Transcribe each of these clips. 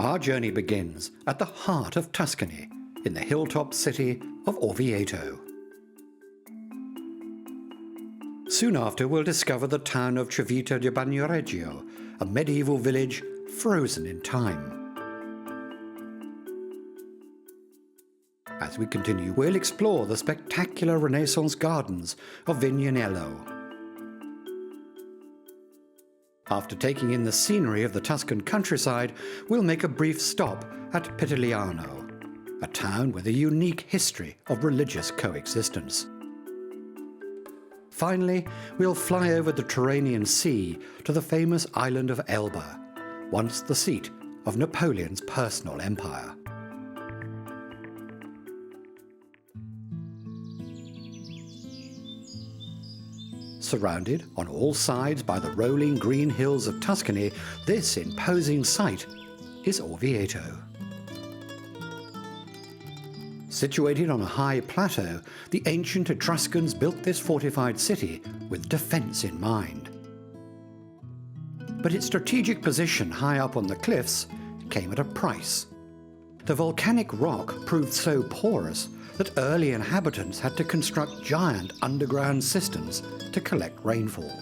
Our journey begins at the heart of Tuscany, in the hilltop city of Orvieto. Soon after, we'll discover the town of Civita di Bagnoregio, a medieval village frozen in time. As we continue, we'll explore the spectacular Renaissance Gardens of Vignanello. After taking in the scenery of the Tuscan countryside, we'll make a brief stop at Pitigliano, a town with a unique history of religious coexistence. Finally, we'll fly over the Tyrrhenian Sea to the famous island of Elba, once the seat of Napoleon's personal empire. Surrounded on all sides by the rolling green hills of Tuscany, this imposing sight is Orvieto. Situated on a high plateau, the ancient Etruscans built this fortified city with defense in mind. But its strategic position high up on the cliffs came at a price. The volcanic rock proved so porous that early inhabitants had to construct giant underground cisterns to collect rainfall.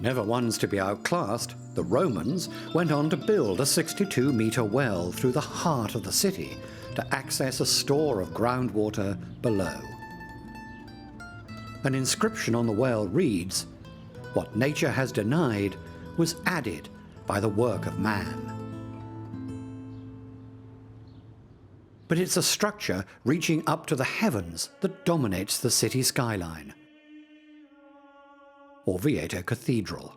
Never ones to be outclassed, the Romans went on to build a 62-metre well through the heart of the city to access a store of groundwater below. An inscription on the well reads, "What nature has denied was added by the work of man." But it's a structure reaching up to the heavens that dominates the city skyline. Orvieto Cathedral.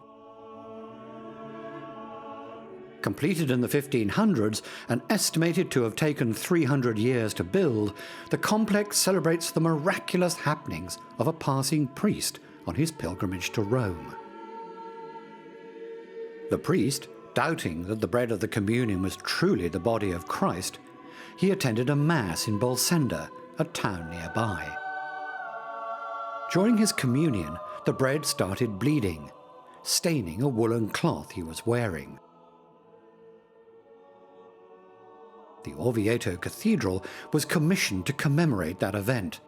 Completed in the 1500s and estimated to have taken 300 years to build, the complex celebrates the miraculous happenings of a passing priest on his pilgrimage to Rome. The priest, doubting that the bread of the communion was truly the body of Christ, he attended a mass in Bolsenda, a town nearby. During his communion, the bread started bleeding, staining a woolen cloth he was wearing. The Orvieto Cathedral was commissioned to commemorate that event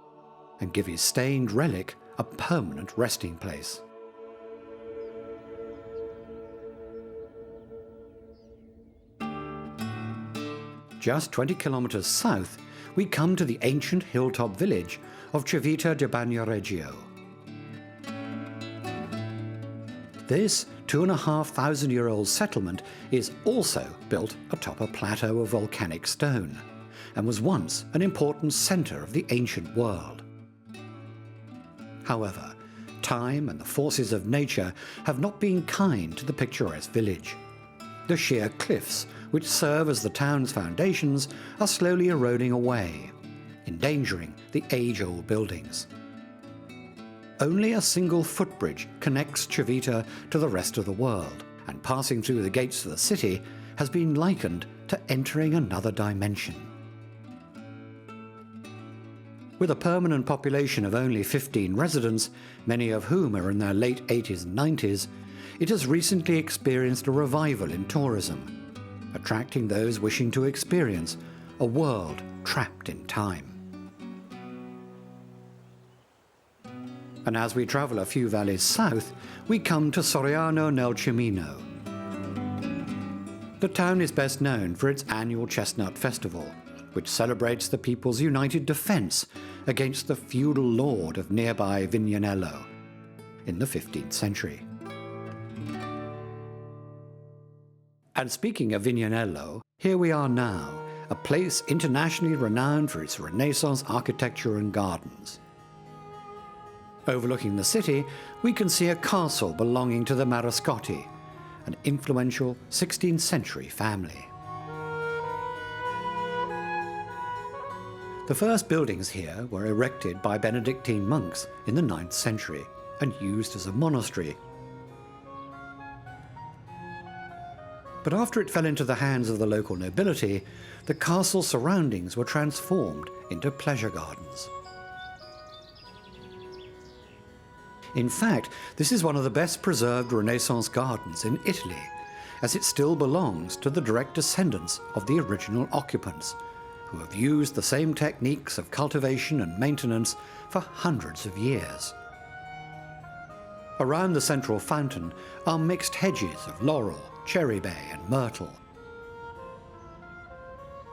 and give his stained relic a permanent resting place. Just 20 kilometers south, we come to the ancient hilltop village of Civita di Bagnoregio. This 2,500-year-old settlement is also built atop a plateau of volcanic stone and was once an important center of the ancient world. However, time and the forces of nature have not been kind to the picturesque village. The sheer cliffs, which serve as the town's foundations, are slowly eroding away, endangering the age-old buildings. Only a single footbridge connects Civita to the rest of the world, and passing through the gates of the city has been likened to entering another dimension. With a permanent population of only 15 residents, many of whom are in their late 80s and 90s, it has recently experienced a revival in tourism, attracting those wishing to experience a world trapped in time. And as we travel a few valleys south, we come to Soriano nel Cimino. The town is best known for its annual Chestnut Festival, which celebrates the people's united defense against the feudal lord of nearby Vignanello in the 15th century. And speaking of Vignanello, here we are now, a place internationally renowned for its Renaissance architecture and gardens. Overlooking the city, we can see a castle belonging to the Marescotti, an influential 16th century family. The first buildings here were erected by Benedictine monks in the 9th century and used as a monastery. But after it fell into the hands of the local nobility, the castle surroundings were transformed into pleasure gardens. In fact, this is one of the best preserved Renaissance gardens in Italy, as it still belongs to the direct descendants of the original occupants, who have used the same techniques of cultivation and maintenance for hundreds of years. Around the central fountain are mixed hedges of laurel, cherry bay and myrtle.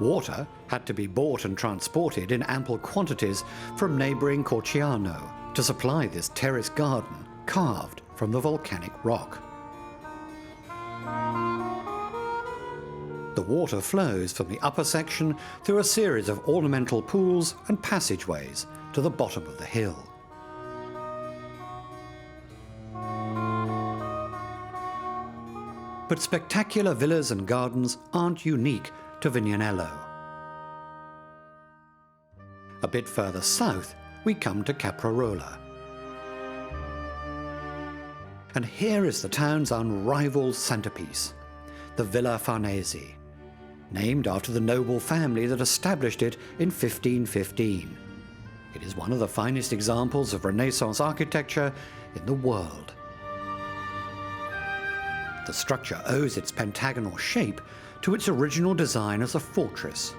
Water had to be bought and transported in ample quantities from neighbouring Corciano to supply this terrace garden carved from the volcanic rock. The water flows from the upper section through a series of ornamental pools and passageways to the bottom of the hill. But spectacular villas and gardens aren't unique to Vignanello. A bit further south, we come to Caprarola. And here is the town's unrivaled centerpiece, the Villa Farnese, named after the noble family that established it in 1515. It is one of the finest examples of Renaissance architecture in the world. The structure owes its pentagonal shape to its original design as a fortress.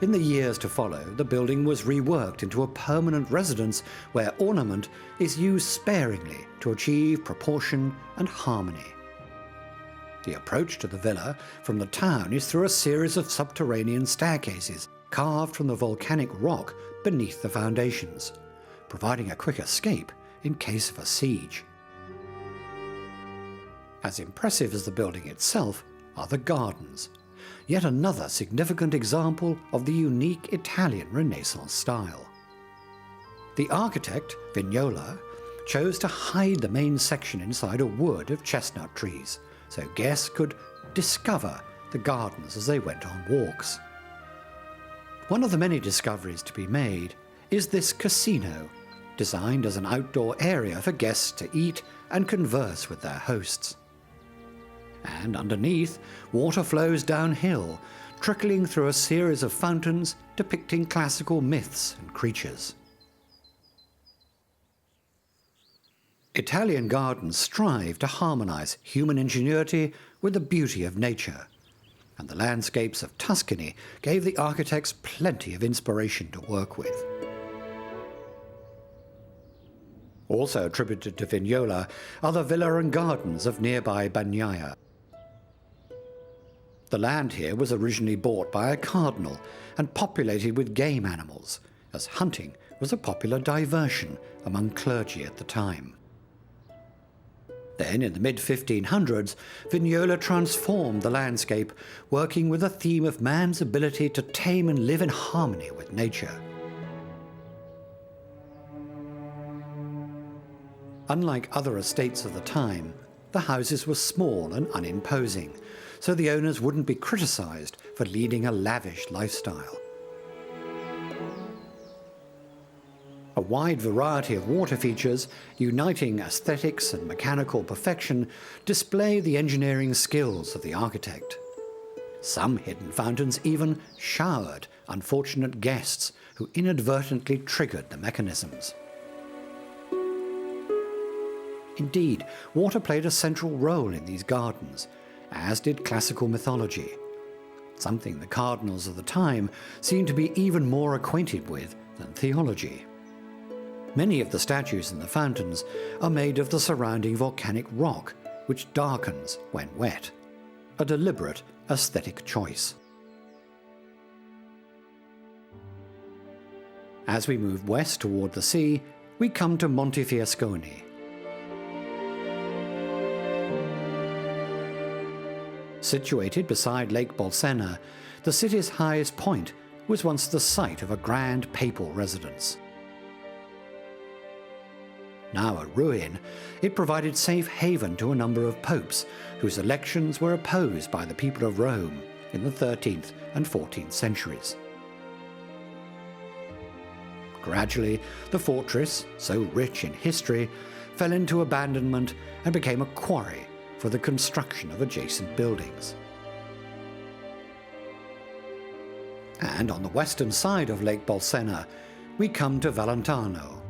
In the years to follow, the building was reworked into a permanent residence where ornament is used sparingly to achieve proportion and harmony. The approach to the villa from the town is through a series of subterranean staircases carved from the volcanic rock beneath the foundations, providing a quick escape in case of a siege. As impressive as the building itself are the gardens, yet another significant example of the unique Italian Renaissance style. The architect, Vignola, chose to hide the main section inside a wood of chestnut trees, so guests could discover the gardens as they went on walks. One of the many discoveries to be made is this casino, designed as an outdoor area for guests to eat and converse with their hosts. And underneath, water flows downhill, trickling through a series of fountains depicting classical myths and creatures. Italian gardens strive to harmonize human ingenuity with the beauty of nature, and the landscapes of Tuscany gave the architects plenty of inspiration to work with. Also attributed to Vignola are the villa and gardens of nearby Bagnaia. The land here was originally bought by a cardinal and populated with game animals, as hunting was a popular diversion among clergy at the time. Then, in the mid-1500s, Vignola transformed the landscape, working with a theme of man's ability to tame and live in harmony with nature. Unlike other estates of the time, the houses were small and unimposing, so the owners wouldn't be criticized for leading a lavish lifestyle. A wide variety of water features, uniting aesthetics and mechanical perfection, display the engineering skills of the architect. Some hidden fountains even showered unfortunate guests who inadvertently triggered the mechanisms. Indeed, water played a central role in these gardens, as did classical mythology, something the cardinals of the time seemed to be even more acquainted with than theology. Many of the statues in the fountains are made of the surrounding volcanic rock, which darkens when wet, a deliberate aesthetic choice. As we move west toward the sea, we come to Montefiascone. Situated beside Lake Bolsena, the city's highest point was once the site of a grand papal residence. Now a ruin, it provided safe haven to a number of popes whose elections were opposed by the people of Rome in the 13th and 14th centuries. Gradually, the fortress, so rich in history, fell into abandonment and became a quarry for the construction of adjacent buildings. And on the western side of Lake Bolsena, we come to Valentano.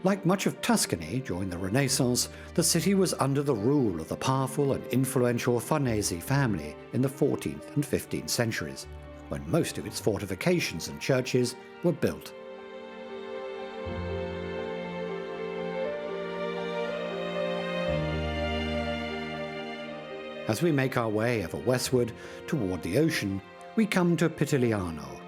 Like much of Tuscany during the Renaissance, the city was under the rule of the powerful and influential Farnese family in the 14th and 15th centuries, when most of its fortifications and churches were built. As we make our way ever westward toward the ocean, we come to Pitigliano.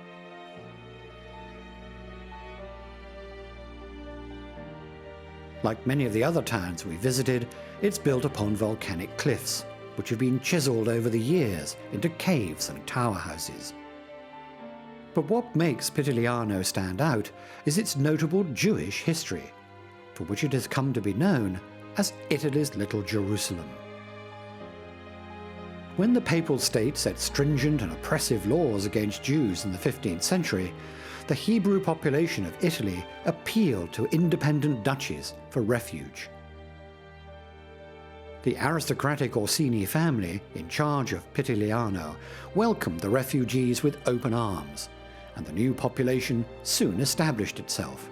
Like many of the other towns we visited, it's built upon volcanic cliffs, which have been chiseled over the years into caves and tower houses. But what makes Pitigliano stand out is its notable Jewish history, for which it has come to be known as Italy's Little Jerusalem. When the Papal State set stringent and oppressive laws against Jews in the 15th century, the Hebrew population of Italy appealed to independent duchies for refuge. The aristocratic Orsini family, in charge of Pitigliano, welcomed the refugees with open arms, and the new population soon established itself.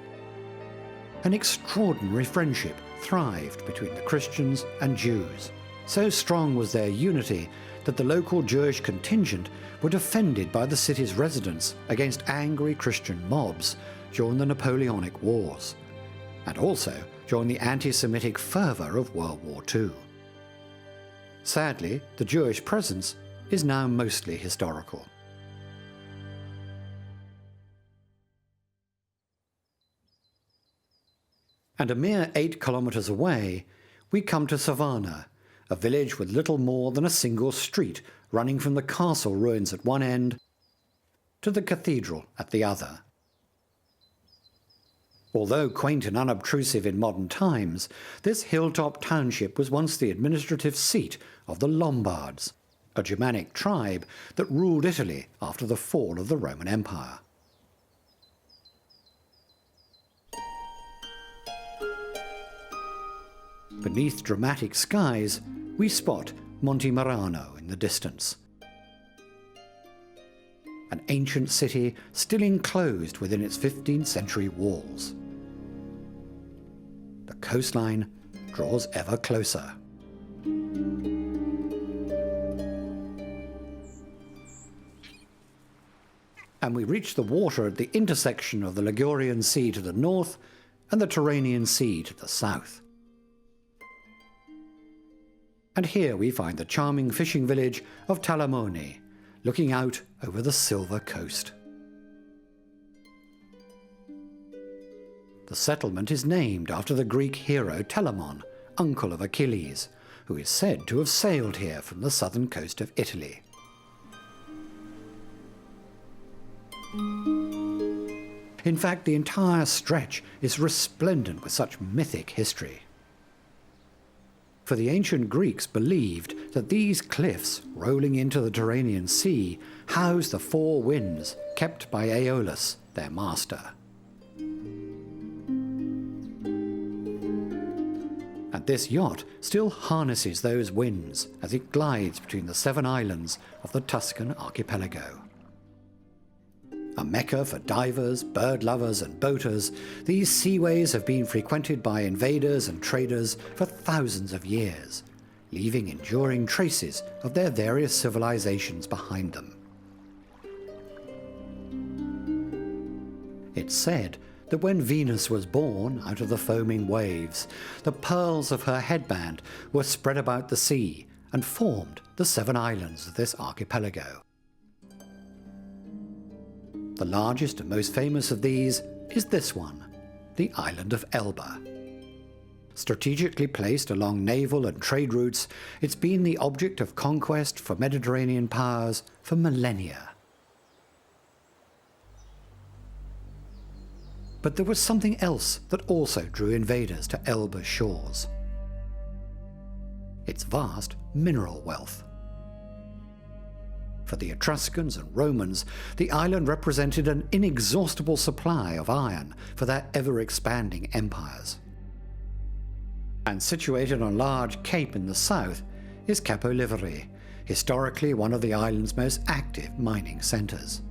An extraordinary friendship thrived between the Christians and Jews. So strong was their unity that the local Jewish contingent were defended by the city's residents against angry Christian mobs during the Napoleonic Wars, and also during the anti-Semitic fervour of World War II. Sadly, the Jewish presence is now mostly historical. And a mere 8 kilometres away, we come to Savannah, a village with little more than a single street running from the castle ruins at one end to the cathedral at the other. Although quaint and unobtrusive in modern times, this hilltop township was once the administrative seat of the Lombards, a Germanic tribe that ruled Italy after the fall of the Roman Empire. Beneath dramatic skies, we spot Monte Marano in the distance. An ancient city still enclosed within its 15th century walls. The coastline draws ever closer. And we reach the water at the intersection of the Ligurian Sea to the north and the Tyrrhenian Sea to the south. And here we find the charming fishing village of Talamone, looking out over the Silver Coast. The settlement is named after the Greek hero Telamon, uncle of Achilles, who is said to have sailed here from the southern coast of Italy. In fact, the entire stretch is resplendent with such mythic history. For the ancient Greeks believed that these cliffs rolling into the Tyrrhenian Sea housed the 4 winds kept by Aeolus, their master. And this yacht still harnesses those winds as it glides between the 7 islands of the Tuscan archipelago. A mecca for divers, bird lovers and boaters, these seaways have been frequented by invaders and traders for thousands of years, leaving enduring traces of their various civilizations behind them. It's said that when Venus was born out of the foaming waves, the pearls of her headband were spread about the sea and formed the 7 islands of this archipelago. The largest and most famous of these is this one, the island of Elba. Strategically placed along naval and trade routes, it's been the object of conquest for Mediterranean powers for millennia. But there was something else that also drew invaders to Elba's shores. Its vast mineral wealth. For the Etruscans and Romans, the island represented an inexhaustible supply of iron for their ever-expanding empires. And situated on a large cape in the south is Capo Liveri, historically one of the island's most active mining centres.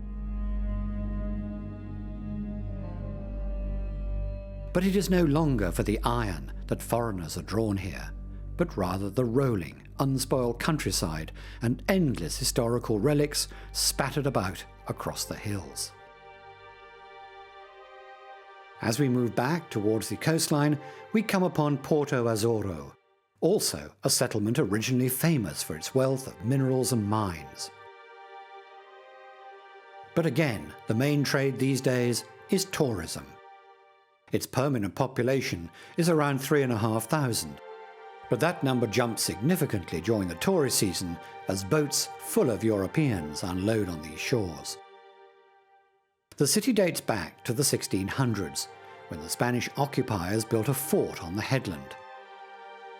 But it is no longer for the iron that foreigners are drawn here, but rather the rolling, unspoiled countryside and endless historical relics spattered about across the hills. As we move back towards the coastline, we come upon Porto Azzurro, also a settlement originally famous for its wealth of minerals and mines. But again, the main trade these days is tourism. Its permanent population is around 3,500, but that number jumps significantly during the tourist season as boats full of Europeans unload on these shores. The city dates back to the 1600s, when the Spanish occupiers built a fort on the headland.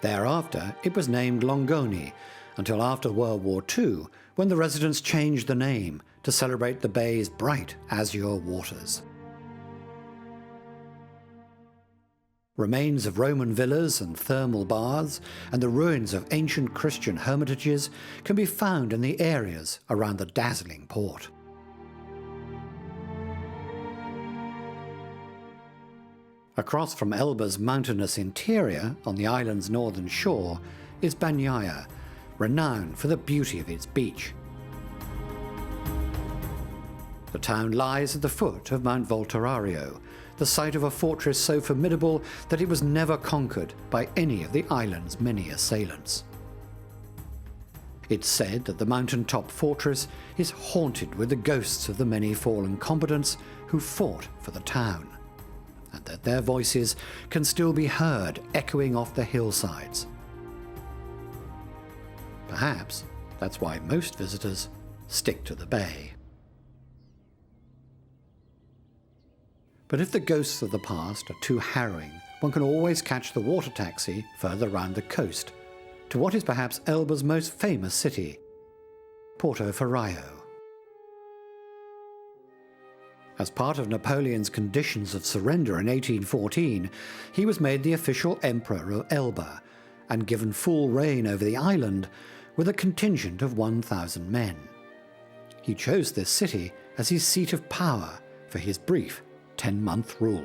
Thereafter, it was named Longoni, until after World War II, when the residents changed the name to celebrate the bay's bright azure waters. Remains of Roman villas and thermal baths, and the ruins of ancient Christian hermitages can be found in the areas around the dazzling port. Across from Elba's mountainous interior, on the island's northern shore, is Bagnaia, renowned for the beauty of its beach. The town lies at the foot of Mount Volturrario, the site of a fortress so formidable that it was never conquered by any of the island's many assailants. It's said that the mountaintop fortress is haunted with the ghosts of the many fallen combatants who fought for the town, and that their voices can still be heard echoing off the hillsides. Perhaps that's why most visitors stick to the bay. But if the ghosts of the past are too harrowing, one can always catch the water taxi further round the coast, to what is perhaps Elba's most famous city, Portoferraio. As part of Napoleon's conditions of surrender in 1814, he was made the official emperor of Elba and given full reign over the island with a contingent of 1,000 men. He chose this city as his seat of power for his brief 10-month rule.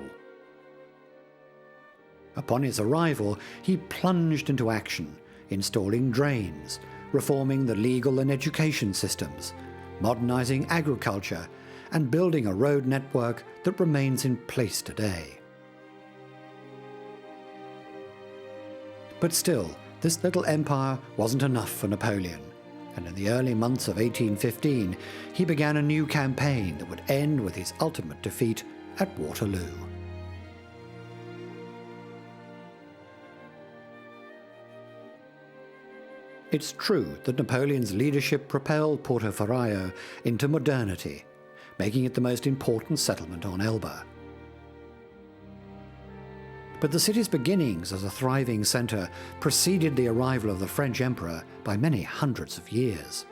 Upon his arrival, he plunged into action, installing drains, reforming the legal and education systems, modernizing agriculture, and building a road network that remains in place today. But still, this little empire wasn't enough for Napoleon, and in the early months of 1815, he began a new campaign that would end with his ultimate defeat at Waterloo. It's true that Napoleon's leadership propelled Portoferraio into modernity, making it the most important settlement on Elba. But the city's beginnings as a thriving centre preceded the arrival of the French emperor by many hundreds of years.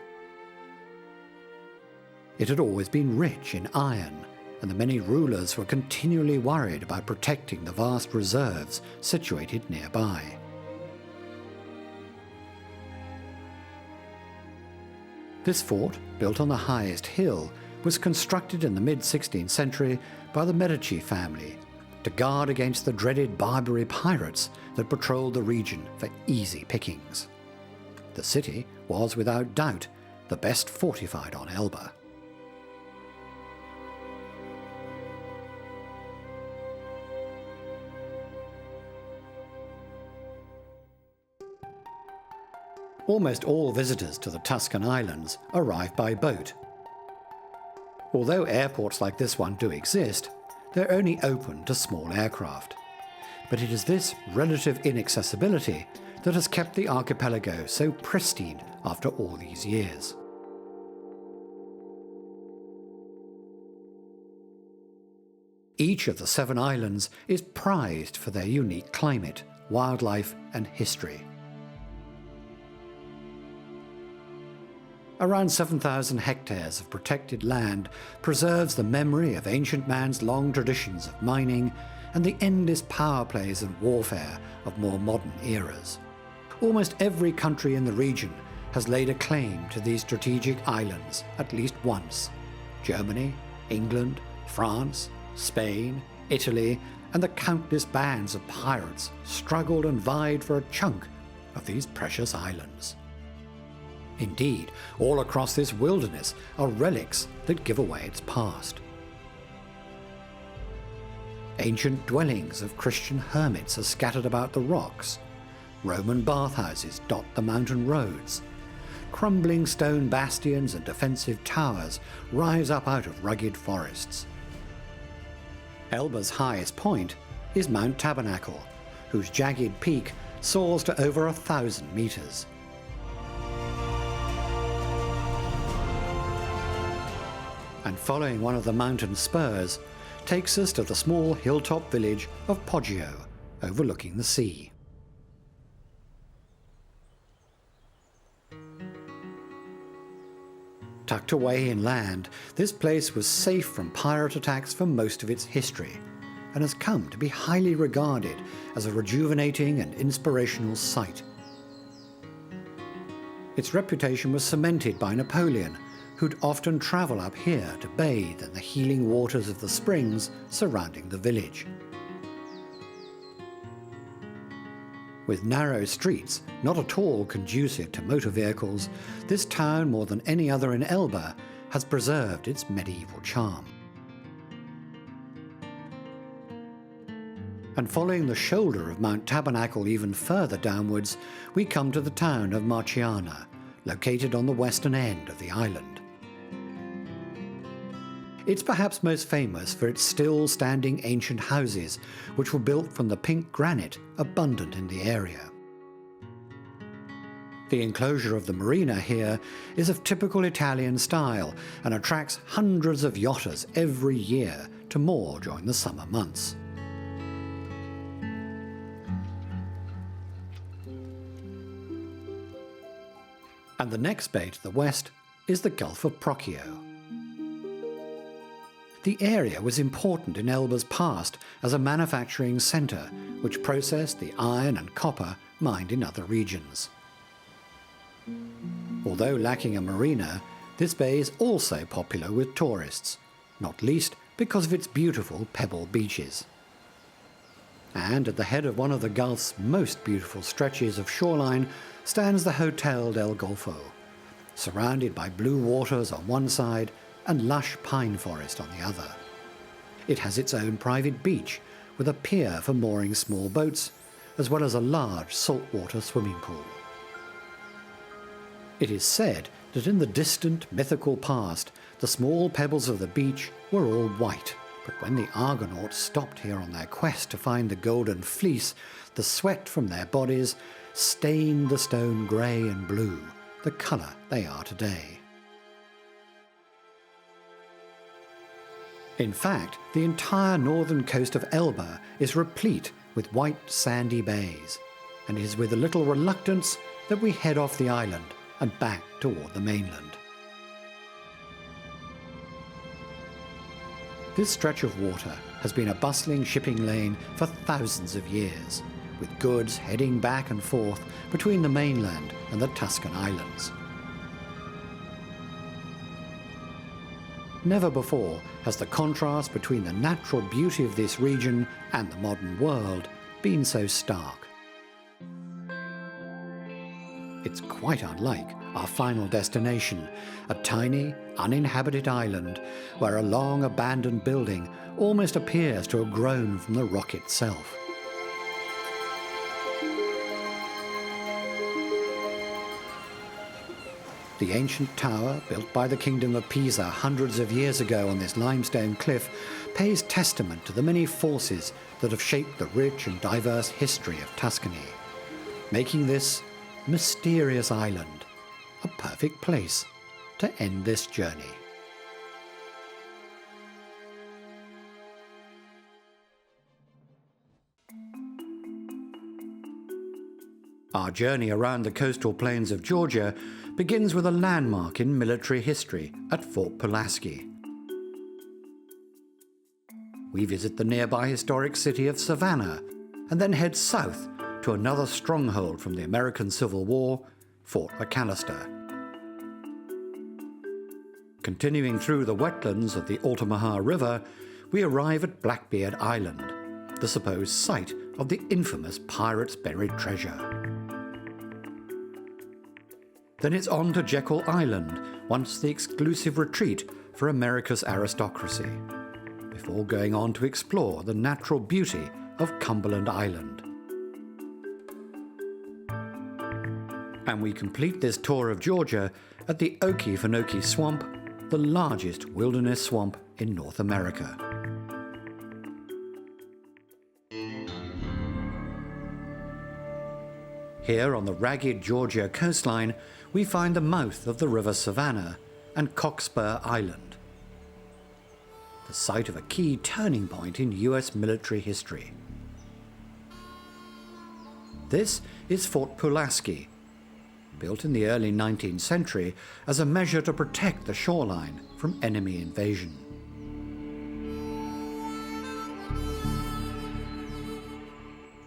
It had always been rich in iron, and the many rulers were continually worried about protecting the vast reserves situated nearby. This fort, built on the highest hill, was constructed in the mid-16th century by the Medici family to guard against the dreaded Barbary pirates that patrolled the region for easy pickings. The city was, without doubt, the best fortified on Elba. Almost all visitors to the Tuscan islands arrive by boat. Although airports like this one do exist, they're only open to small aircraft. But it is this relative inaccessibility that has kept the archipelago so pristine after all these years. Each of the 7 islands is prized for their unique climate, wildlife, and history. Around 7,000 hectares of protected land preserves the memory of ancient man's long traditions of mining and the endless power plays and warfare of more modern eras. Almost every country in the region has laid a claim to these strategic islands at least once. Germany, England, France, Spain, Italy, and the countless bands of pirates struggled and vied for a chunk of these precious islands. Indeed, all across this wilderness are relics that give away its past. Ancient dwellings of Christian hermits are scattered about the rocks. Roman bathhouses dot the mountain roads. Crumbling stone bastions and defensive towers rise up out of rugged forests. Elba's highest point is Mount Tabernacle, whose jagged peak soars to over 1,000 meters. And following one of the mountain spurs takes us to the small hilltop village of Poggio, overlooking the sea. Tucked away inland, this place was safe from pirate attacks for most of its history, and has come to be highly regarded as a rejuvenating and inspirational site. Its reputation was cemented by Napoleon, who'd often travel up here to bathe in the healing waters of the springs surrounding the village. With narrow streets, not at all conducive to motor vehicles, this town, more than any other in Elba, has preserved its medieval charm. And following the shoulder of Mount Tabernacle even further downwards, we come to the town of Marciana, located on the western end of the island. It's perhaps most famous for its still-standing ancient houses, which were built from the pink granite abundant in the area. The enclosure of the marina here is of typical Italian style and attracts hundreds of yachters every year to moor during the summer months. And the next bay to the west is the Gulf of Procchio. The area was important in Elba's past as a manufacturing centre, which processed the iron and copper mined in other regions. Although lacking a marina, this bay is also popular with tourists, not least because of its beautiful pebble beaches. And at the head of one of the Gulf's most beautiful stretches of shoreline stands the Hotel del Golfo, surrounded by blue waters on one side and lush pine forest on the other. It has its own private beach with a pier for mooring small boats, as well as a large saltwater swimming pool. It is said that in the distant mythical past, the small pebbles of the beach were all white, but when the Argonauts stopped here on their quest to find the golden fleece, the sweat from their bodies stained the stone grey and blue, the colour they are today. In fact, the entire northern coast of Elba is replete with white sandy bays, and it is with a little reluctance that we head off the island and back toward the mainland. This stretch of water has been a bustling shipping lane for thousands of years, with goods heading back and forth between the mainland and the Tuscan islands. Never before has the contrast between the natural beauty of this region and the modern world been so stark. It's quite unlike our final destination, a tiny, uninhabited island where a long abandoned building almost appears to have grown from the rock itself. The ancient tower, built by the Kingdom of Pisa hundreds of years ago on this limestone cliff, pays testament to the many forces that have shaped the rich and diverse history of Tuscany, making this mysterious island a perfect place to end this journey. Our journey around the coastal plains of Georgia begins with a landmark in military history at Fort Pulaski. We visit the nearby historic city of Savannah and then head south to another stronghold from the American Civil War, Fort McAllister. Continuing through the wetlands of the Altamaha River, we arrive at Blackbeard Island, the supposed site of the infamous pirates' buried treasure. Then it's on to Jekyll Island, once the exclusive retreat for America's aristocracy, before going on to explore the natural beauty of Cumberland Island. And we complete this tour of Georgia at the Okefenokee Swamp, the largest wilderness swamp in North America. Here on the ragged Georgia coastline, we find the mouth of the River Savannah and Cockspur Island, the site of a key turning point in US military history. This is Fort Pulaski, built in the early 19th century as a measure to protect the shoreline from enemy invasion.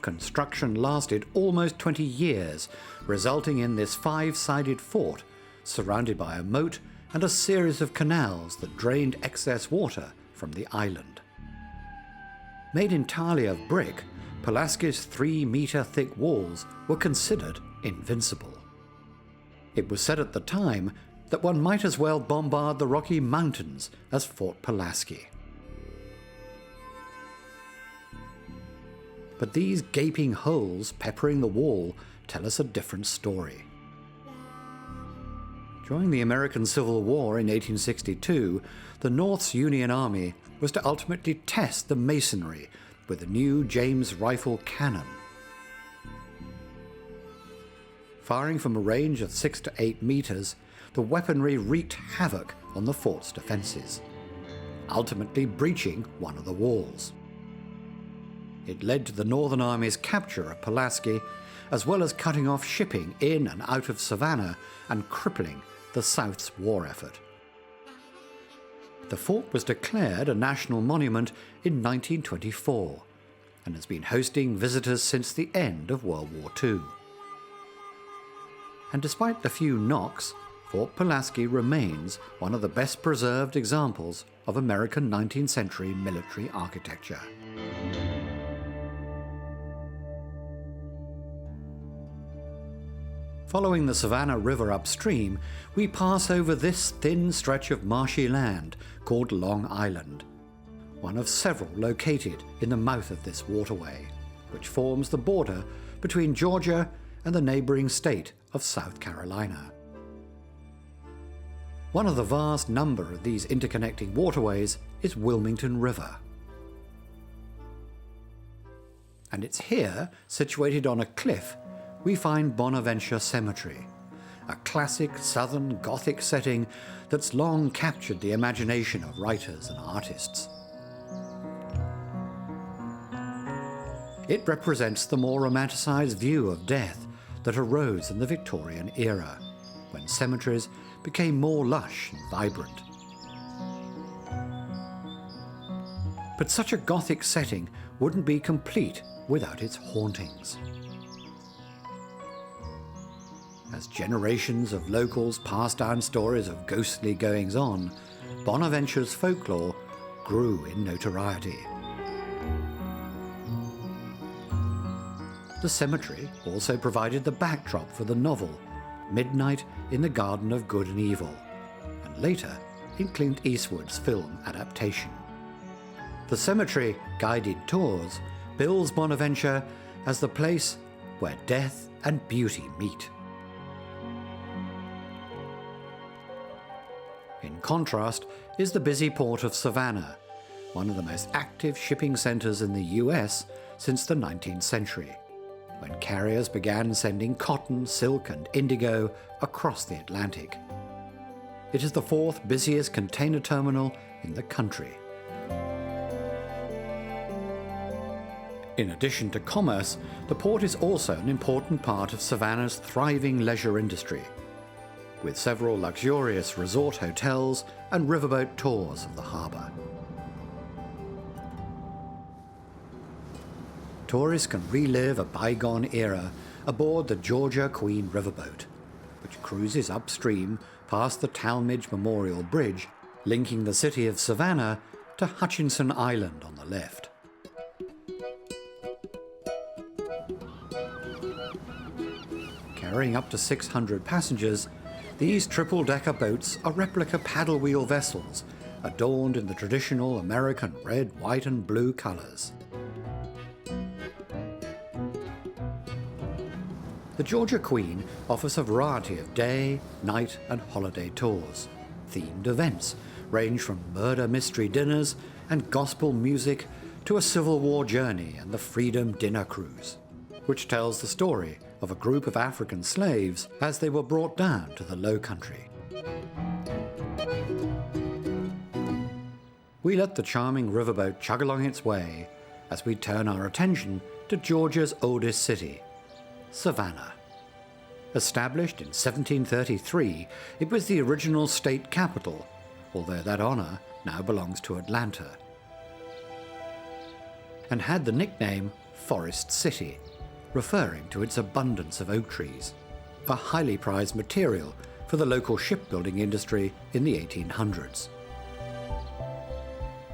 Construction lasted almost 20 years, resulting in this five-sided fort surrounded by a moat and a series of canals that drained excess water from the island. Made entirely of brick, Pulaski's 3-metre-thick walls were considered invincible. It was said at the time that one might as well bombard the Rocky Mountains as Fort Pulaski. But these gaping holes peppering the wall tell us a different story. During the American Civil War in 1862, the North's Union Army was to ultimately test the masonry with a new James rifle cannon. Firing from a range of 6 to 8 meters, the weaponry wreaked havoc on the fort's defenses, ultimately breaching one of the walls. It led to the Northern Army's capture of Pulaski, as well as cutting off shipping in and out of Savannah and crippling the South's war effort. The fort was declared a national monument in 1924 and has been hosting visitors since the end of World War II. And despite a few knocks, Fort Pulaski remains one of the best preserved examples of American 19th century military architecture. Following the Savannah River upstream, we pass over this thin stretch of marshy land called Long Island, one of several located in the mouth of this waterway, which forms the border between Georgia and the neighboring state of South Carolina. One of the vast number of these interconnecting waterways is Wilmington River. And it's here, situated on a cliff, we find Bonaventure Cemetery, a classic Southern Gothic setting that's long captured the imagination of writers and artists. It represents the more romanticized view of death that arose in the Victorian era, when cemeteries became more lush and vibrant. But such a Gothic setting wouldn't be complete without its hauntings. As generations of locals passed down stories of ghostly goings-on, Bonaventure's folklore grew in notoriety. The cemetery also provided the backdrop for the novel Midnight in the Garden of Good and Evil, and later in Clint Eastwood's film adaptation. The cemetery guided tours bills Bonaventure as the place where death and beauty meet. In contrast is the busy port of Savannah, one of the most active shipping centers in the US since the 19th century, when carriers began sending cotton, silk and indigo across the Atlantic. It is the fourth busiest container terminal in the country. In addition to commerce, the port is also an important part of Savannah's thriving leisure industry, with several luxurious resort hotels and riverboat tours of the harbour. Tourists can relive a bygone era aboard the Georgia Queen riverboat, which cruises upstream past the Talmadge Memorial Bridge, linking the city of Savannah to Hutchinson Island on the left. carrying up to 600 passengers, these triple-decker boats are replica paddle wheel vessels, adorned in the traditional American red, white and blue colours. The Georgia Queen offers a variety of day, night and holiday tours. Themed events range from murder mystery dinners and gospel music to a Civil War journey and the Freedom Dinner Cruise, which tells the story of a group of African slaves as they were brought down to the Low Country. We let the charming riverboat chug along its way as we turn our attention to Georgia's oldest city, Savannah. Established in 1733, it was the original state capital, although that honour now belongs to Atlanta, and had the nickname Forest City, referring to its abundance of oak trees, a highly prized material for the local shipbuilding industry in the 1800s.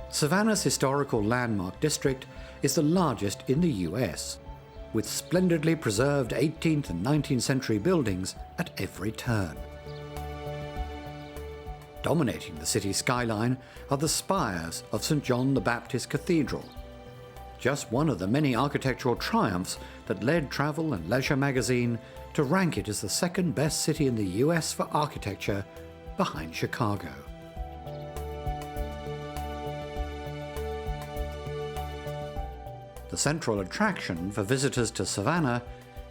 Savannah's historical landmark district is the largest in the US, with splendidly preserved 18th and 19th century buildings at every turn. Dominating the city skyline are the spires of St. John the Baptist Cathedral, just one of the many architectural triumphs that led Travel and Leisure magazine to rank it as the second best city in the US for architecture, behind Chicago. The central attraction for visitors to Savannah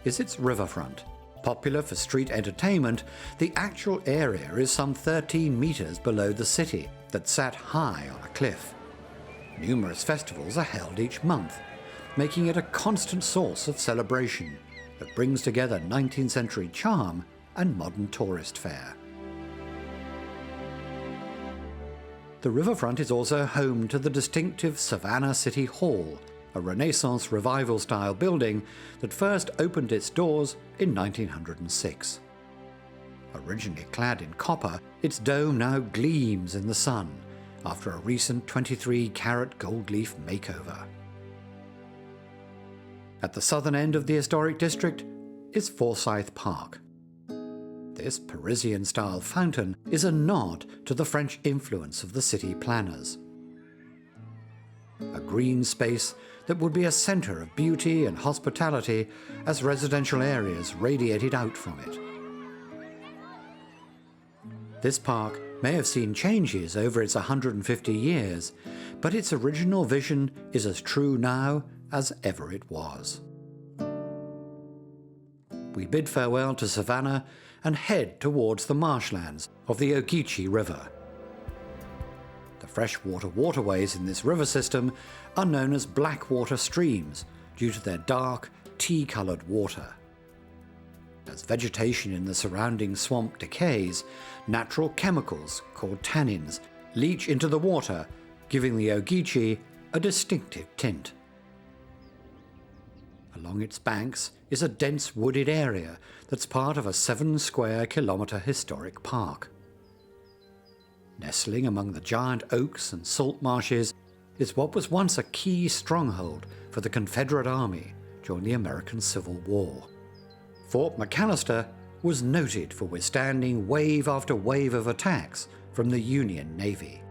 is its riverfront. Popular for street entertainment, the actual area is some 13 meters below the city, that sat high on a cliff. Numerous festivals are held each month, making it a constant source of celebration that brings together 19th century charm and modern tourist fare. The riverfront is also home to the distinctive Savannah City Hall, a Renaissance Revival-style building that first opened its doors in 1906. Originally clad in copper, its dome now gleams in the sun after a recent 23-carat gold leaf makeover. At the southern end of the historic district is Forsyth Park. This Parisian-style fountain is a nod to the French influence of the city planners. A green space that would be a centre of beauty and hospitality as residential areas radiated out from it. This park may have seen changes over its 150 years, but its original vision is as true now as ever it was. We bid farewell to Savannah and head towards the marshlands of the Okefenokee River. The freshwater waterways in this river system are known as blackwater streams due to their dark, tea-coloured water. As vegetation in the surrounding swamp decays, natural chemicals called tannins leach into the water, giving the Okefenokee a distinctive tint. Along its banks is a dense wooded area that's part of a 7-square-kilometre historic park. Nestling among the giant oaks and salt marshes is what was once a key stronghold for the Confederate Army during the American Civil War. Fort McAllister was noted for withstanding wave after wave of attacks from the Union Navy.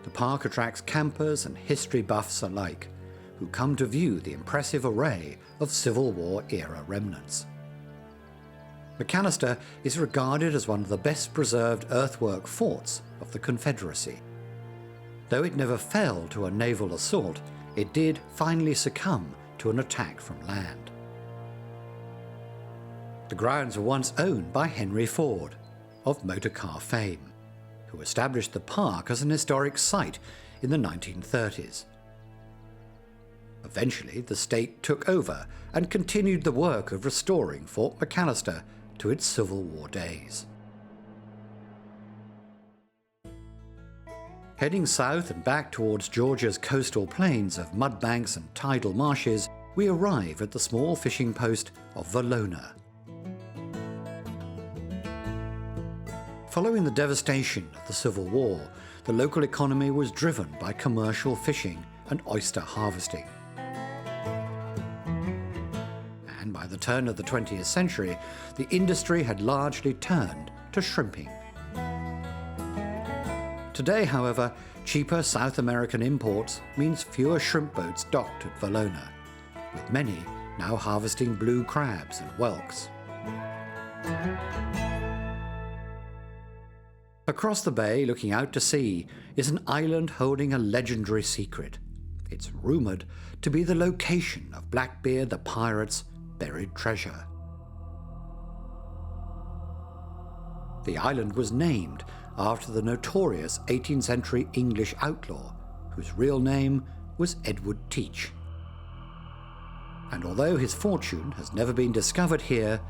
The park attracts campers and history buffs alike, who come to view the impressive array of Civil War-era remnants. McAllister is regarded as one of the best preserved earthwork forts of the Confederacy. Though it never fell to a naval assault, it did finally succumb to an attack from land. The grounds were once owned by Henry Ford, of motorcar fame, who established the park as an historic site in the 1930s. Eventually, the state took over and continued the work of restoring Fort McAllister to its Civil War days. Heading south and back towards Georgia's coastal plains of mudbanks and tidal marshes, we arrive at the small fishing post of Valona. Following the devastation of the Civil War, the local economy was driven by commercial fishing and oyster harvesting. And by the turn of the 20th century, the industry had largely turned to shrimping. Today, however, cheaper South American imports means fewer shrimp boats docked at Valona, with many now harvesting blue crabs and whelks. Across the bay, looking out to sea, is an island holding a legendary secret. It's rumoured to be the location of Blackbeard the pirate's buried treasure. The island was named after the notorious 18th century English outlaw, whose real name was Edward Teach. And although his fortune has never been discovered here,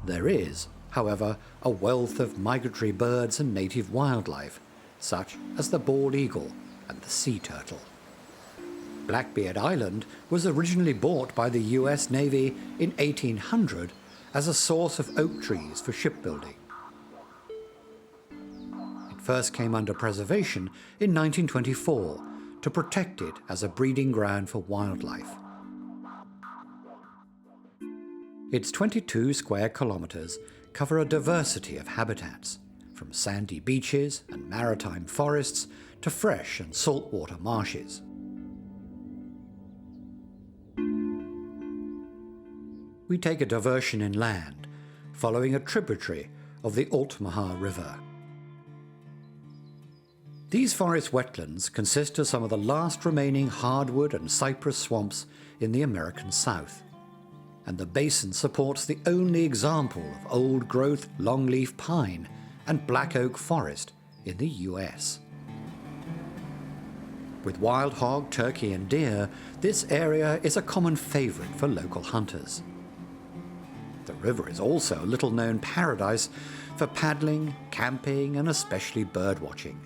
there is, however, a wealth of migratory birds and native wildlife, such as the bald eagle and the sea turtle. Blackbeard Island was originally bought by the US Navy in 1800 as a source of oak trees for shipbuilding. It first came under preservation in 1924 to protect it as a breeding ground for wildlife. Its 22 square kilometres cover a diversity of habitats, from sandy beaches and maritime forests to fresh and saltwater marshes. We take a diversion inland, following a tributary of the Altamaha River. These forest wetlands consist of some of the last remaining hardwood and cypress swamps in the American South, and the basin supports the only example of old-growth longleaf pine and black oak forest in the US. With wild hog, turkey and deer, this area is a common favourite for local hunters. The river is also a little-known paradise for paddling, camping and especially birdwatching.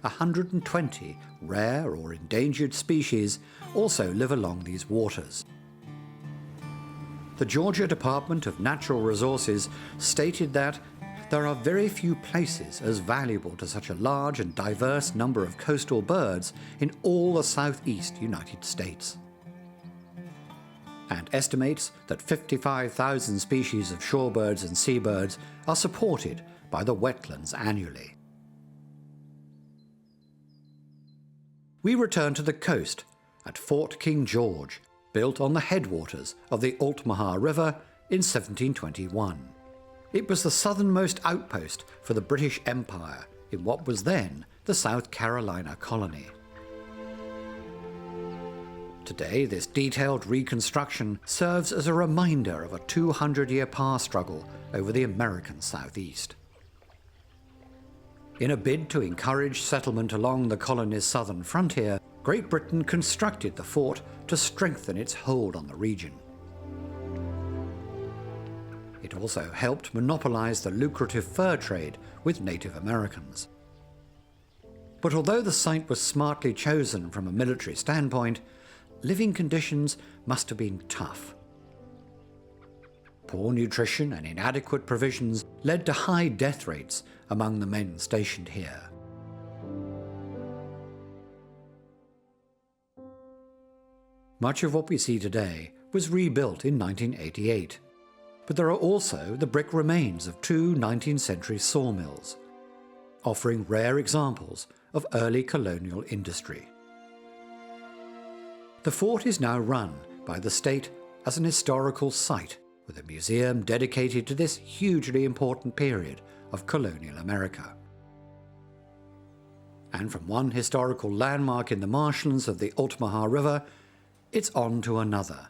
120 rare or endangered species also live along these waters. The Georgia Department of Natural Resources stated that there are very few places as valuable to such a large and diverse number of coastal birds in all the southeast United States, and estimates that 55,000 species of shorebirds and seabirds are supported by the wetlands annually. We return to the coast at Fort King George, built on the headwaters of the Altamaha River in 1721. It was the southernmost outpost for the British Empire in what was then the South Carolina colony. Today, this detailed reconstruction serves as a reminder of a 200-year power struggle over the American Southeast. In a bid to encourage settlement along the colony's southern frontier, Great Britain constructed the fort to strengthen its hold on the region. It also helped monopolize the lucrative fur trade with Native Americans. But although the site was smartly chosen from a military standpoint, living conditions must have been tough. Poor nutrition and inadequate provisions led to high death rates among the men stationed here. Much of what we see today was rebuilt in 1988, but there are also the brick remains of two 19th century sawmills, offering rare examples of early colonial industry. The fort is now run by the state as an historical site, with a museum dedicated to this hugely important period of colonial America. And from one historical landmark in the marshlands of the Altamaha River, it's on to another.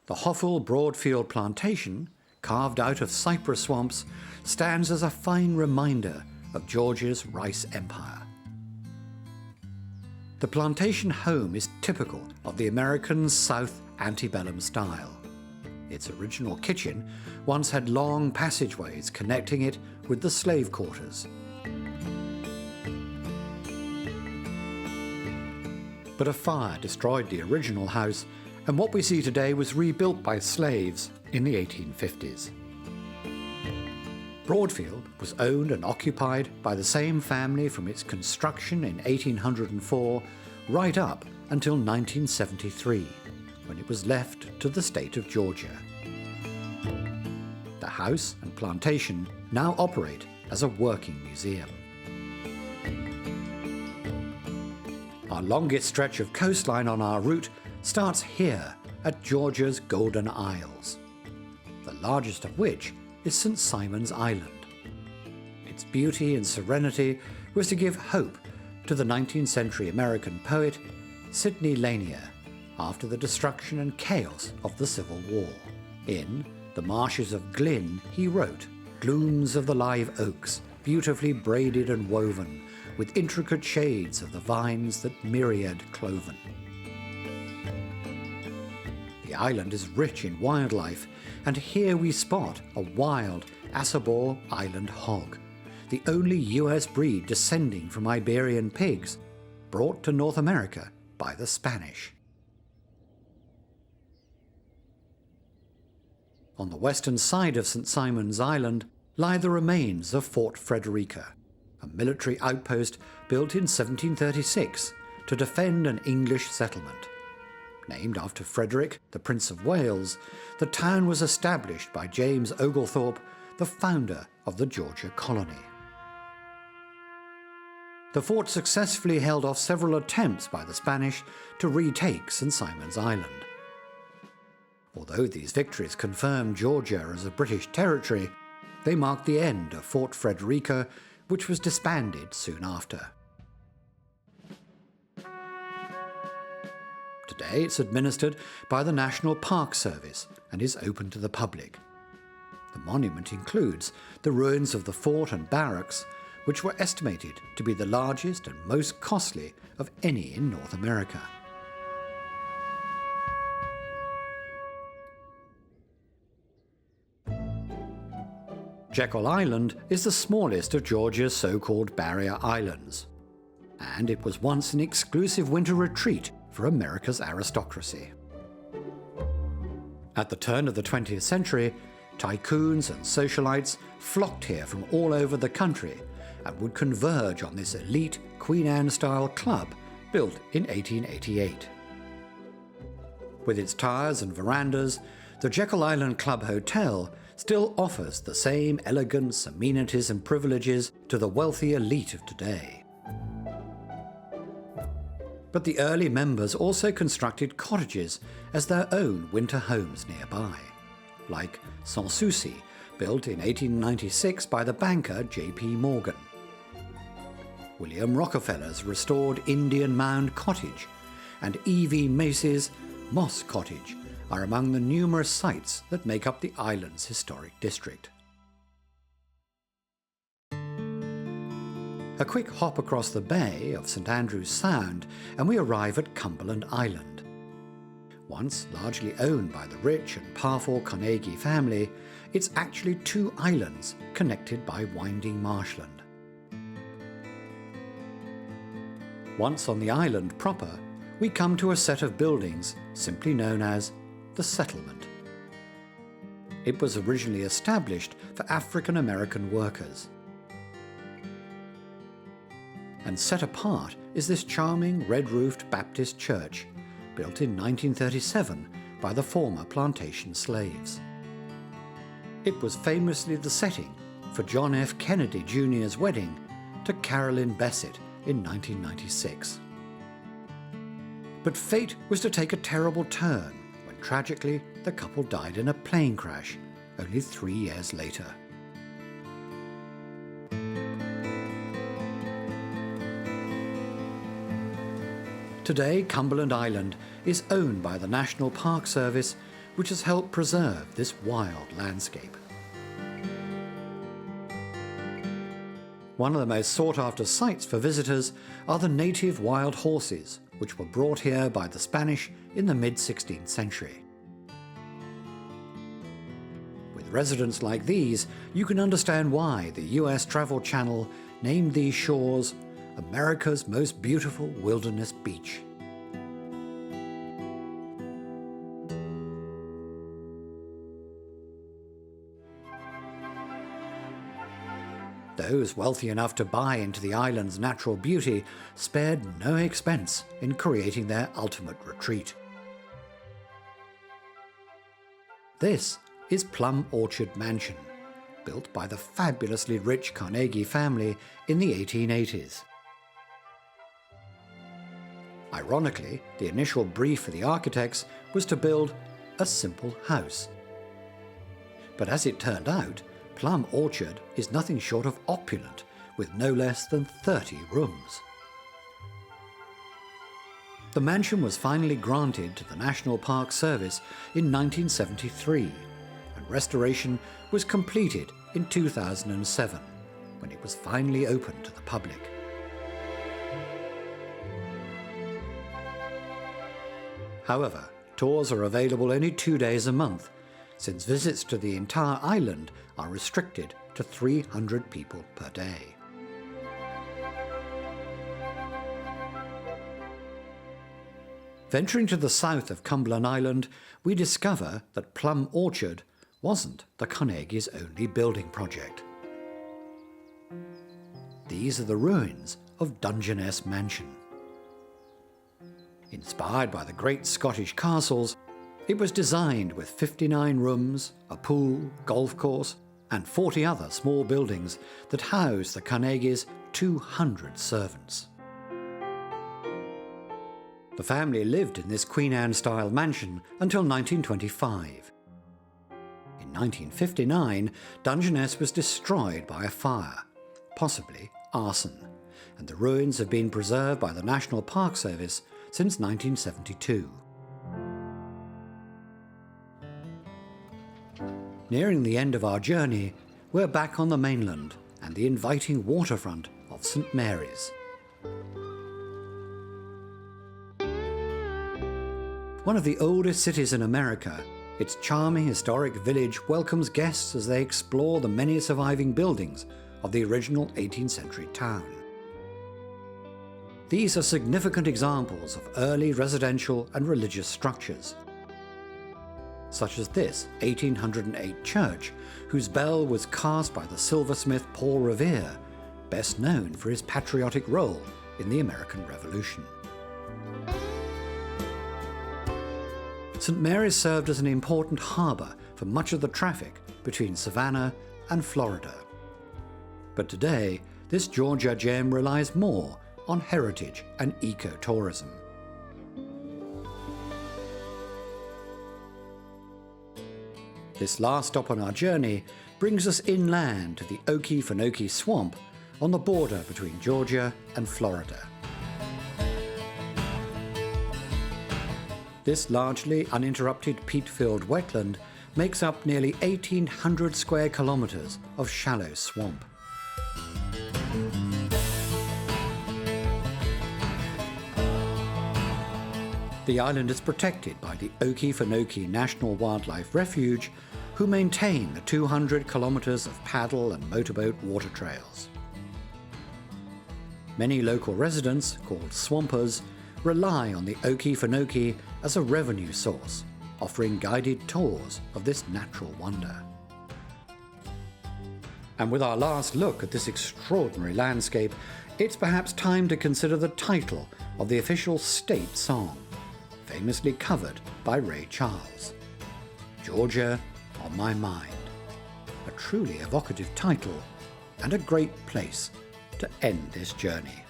The Hoffel Broadfield Plantation, carved out of cypress swamps, stands as a fine reminder of Georgia's rice empire. The plantation home is typical of the American South antebellum style. Its original kitchen once had long passageways connecting it with the slave quarters. But a fire destroyed the original house, and what we see today was rebuilt by slaves in the 1850s. Broadfield was owned and occupied by the same family from its construction in 1804 right up until 1973, when it was left to the state of Georgia. The house and plantation now operate as a working museum. Our longest stretch of coastline on our route starts here at Georgia's Golden Isles, the largest of which is St. Simon's Island. Its beauty and serenity was to give hope to the 19th century American poet Sidney Lanier after the destruction and chaos of the Civil War. In The Marshes of Glyn, he wrote, "Glooms of the live oaks, beautifully braided and woven, with intricate shades of the vines that myriad cloven." The island is rich in wildlife, and here we spot a wild Asabor island hog, the only US breed descending from Iberian pigs, brought to North America by the Spanish. On the western side of St. Simon's Island lie the remains of Fort Frederica, a military outpost built in 1736 to defend an English settlement. Named after Frederick, the Prince of Wales, the town was established by James Oglethorpe, the founder of the Georgia colony. The fort successfully held off several attempts by the Spanish to retake St. Simon's Island. Although these victories confirmed Georgia as a British territory, they marked the end of Fort Frederica, which was disbanded soon after. Today it's administered by the National Park Service and is open to the public. The monument includes the ruins of the fort and barracks, which were estimated to be the largest and most costly of any in North America. Jekyll Island is the smallest of Georgia's so-called barrier islands, and it was once an exclusive winter retreat for America's aristocracy. At the turn of the 20th century, tycoons and socialites flocked here from all over the country and would converge on this elite Queen Anne-style club built in 1888. With its towers and verandas, the Jekyll Island Club Hotel still offers the same elegance, amenities and privileges to the wealthy elite of today. But the early members also constructed cottages as their own winter homes nearby, like Sans Souci, built in 1896 by the banker J.P. Morgan. William Rockefeller's restored Indian Mound Cottage and E.V. Macy's Moss Cottage are among the numerous sites that make up the island's historic district. A quick hop across the bay of St. Andrews Sound and we arrive at Cumberland Island. Once largely owned by the rich and powerful Carnegie family, it's actually two islands connected by winding marshland. Once on the island proper, we come to a set of buildings simply known as the settlement. It was originally established for African American workers. And set apart is this charming red-roofed Baptist church, built in 1937 by the former plantation slaves. It was famously the setting for John F. Kennedy Jr.'s wedding to Carolyn Bessette in 1996. But fate was to take a terrible turn when tragically the couple died in a plane crash only 3 years later. Today, Cumberland Island is owned by the National Park Service, which has helped preserve this wild landscape. One of the most sought-after sights for visitors are the native wild horses, which were brought here by the Spanish in the mid-16th century. With residents like these, you can understand why the US Travel Channel named these shores America's most beautiful wilderness beach. Those wealthy enough to buy into the island's natural beauty spared no expense in creating their ultimate retreat. This is Plum Orchard Mansion, built by the fabulously rich Carnegie family in the 1880s. Ironically, the initial brief for the architects was to build a simple house. But as it turned out, Plum Orchard is nothing short of opulent, with no less than 30 rooms. The mansion was finally granted to the National Park Service in 1973, and restoration was completed in 2007, when it was finally opened to the public. However, tours are available only 2 days a month, since visits to the entire island are restricted to 300 people per day. Venturing to the south of Cumberland Island, we discover that Plum Orchard wasn't the Carnegie's only building project. These are the ruins of Dungeness Mansion. Inspired by the great Scottish castles, it was designed with 59 rooms, a pool, golf course, and 40 other small buildings that house the Carnegies' 200 servants. The family lived in this Queen Anne-style mansion until 1925. In 1959, Dungeness was destroyed by a fire, possibly arson, and the ruins have been preserved by the National Park Service since 1972. Nearing the end of our journey, we're back on the mainland and the inviting waterfront of St. Mary's. One of the oldest cities in America, its charming historic village welcomes guests as they explore the many surviving buildings of the original 18th century town. These are significant examples of early residential and religious structures, such as this 1808 church, whose bell was cast by the silversmith Paul Revere, best known for his patriotic role in the American Revolution. St. Mary's served as an important harbour for much of the traffic between Savannah and Florida. But today, this Georgia gem relies more on heritage and ecotourism. This last stop on our journey brings us inland to the Okefenokee swamp on the border between Georgia and Florida. This largely uninterrupted peat-filled wetland makes up nearly 1,800 square kilometres of shallow swamp. The island is protected by the Okefenokee National Wildlife Refuge, who maintain the 200 kilometres of paddle and motorboat water trails. Many local residents, called swampers, rely on the Okefenokee as a revenue source, offering guided tours of this natural wonder. And with our last look at this extraordinary landscape, it's perhaps time to consider the title of the official state song, famously covered by Ray Charles, Georgia on My Mind. A truly evocative title and a great place to end this journey.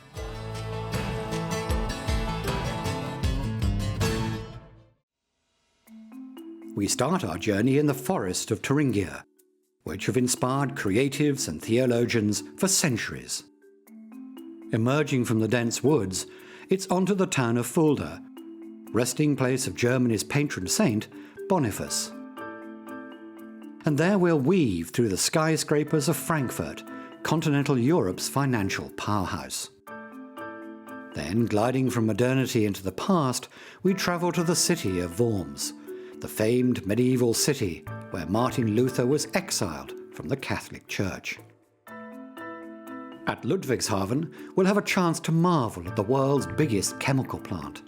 We start our journey in the forest of Thuringia, which have inspired creatives and theologians for centuries. Emerging from the dense woods, it's onto the town of Fulda, resting place of Germany's patron saint, Boniface. And there we'll weave through the skyscrapers of Frankfurt, continental Europe's financial powerhouse. Then, gliding from modernity into the past, we travel to the city of Worms, the famed medieval city where Martin Luther was exiled from the Catholic Church. At Ludwigshafen, we'll have a chance to marvel at the world's biggest chemical plant,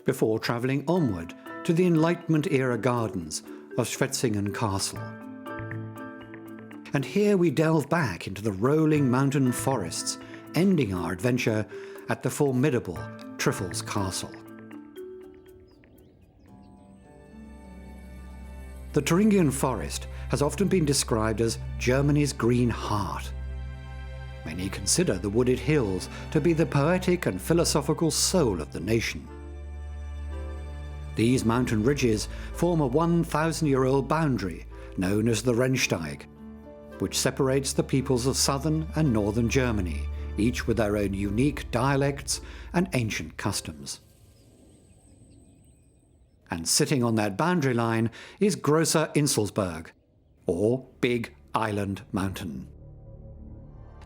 before travelling onward to the Enlightenment-era gardens of Schwetzingen Castle. And here we delve back into the rolling mountain forests, ending our adventure at the formidable Trifels Castle. The Thuringian forest has often been described as Germany's green heart. Many consider the wooded hills to be the poetic and philosophical soul of the nation. These mountain ridges form a 1,000-year-old boundary known as the Rennsteig, which separates the peoples of southern and northern Germany, each with their own unique dialects and ancient customs. And sitting on that boundary line is Grosser Inselsberg, or Big Island Mountain.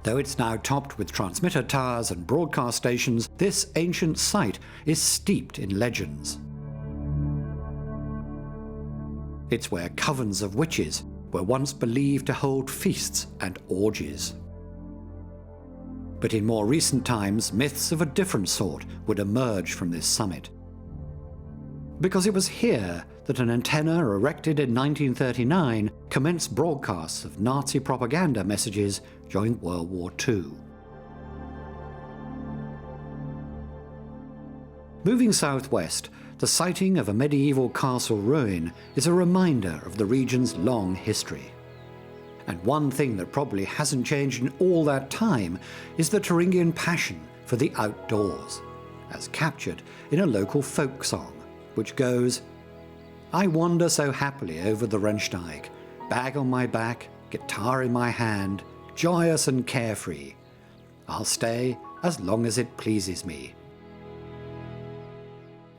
Though it's now topped with transmitter towers and broadcast stations, this ancient site is steeped in legends. It's where covens of witches were once believed to hold feasts and orgies. But in more recent times, myths of a different sort would emerge from this summit. Because it was here that an antenna erected in 1939 commenced broadcasts of Nazi propaganda messages during World War II. Moving southwest, the sighting of a medieval castle ruin is a reminder of the region's long history. And one thing that probably hasn't changed in all that time is the Thuringian passion for the outdoors, as captured in a local folk song, which goes, "I wander so happily over the Rennsteig, bag on my back, guitar in my hand, joyous and carefree. I'll stay as long as it pleases me."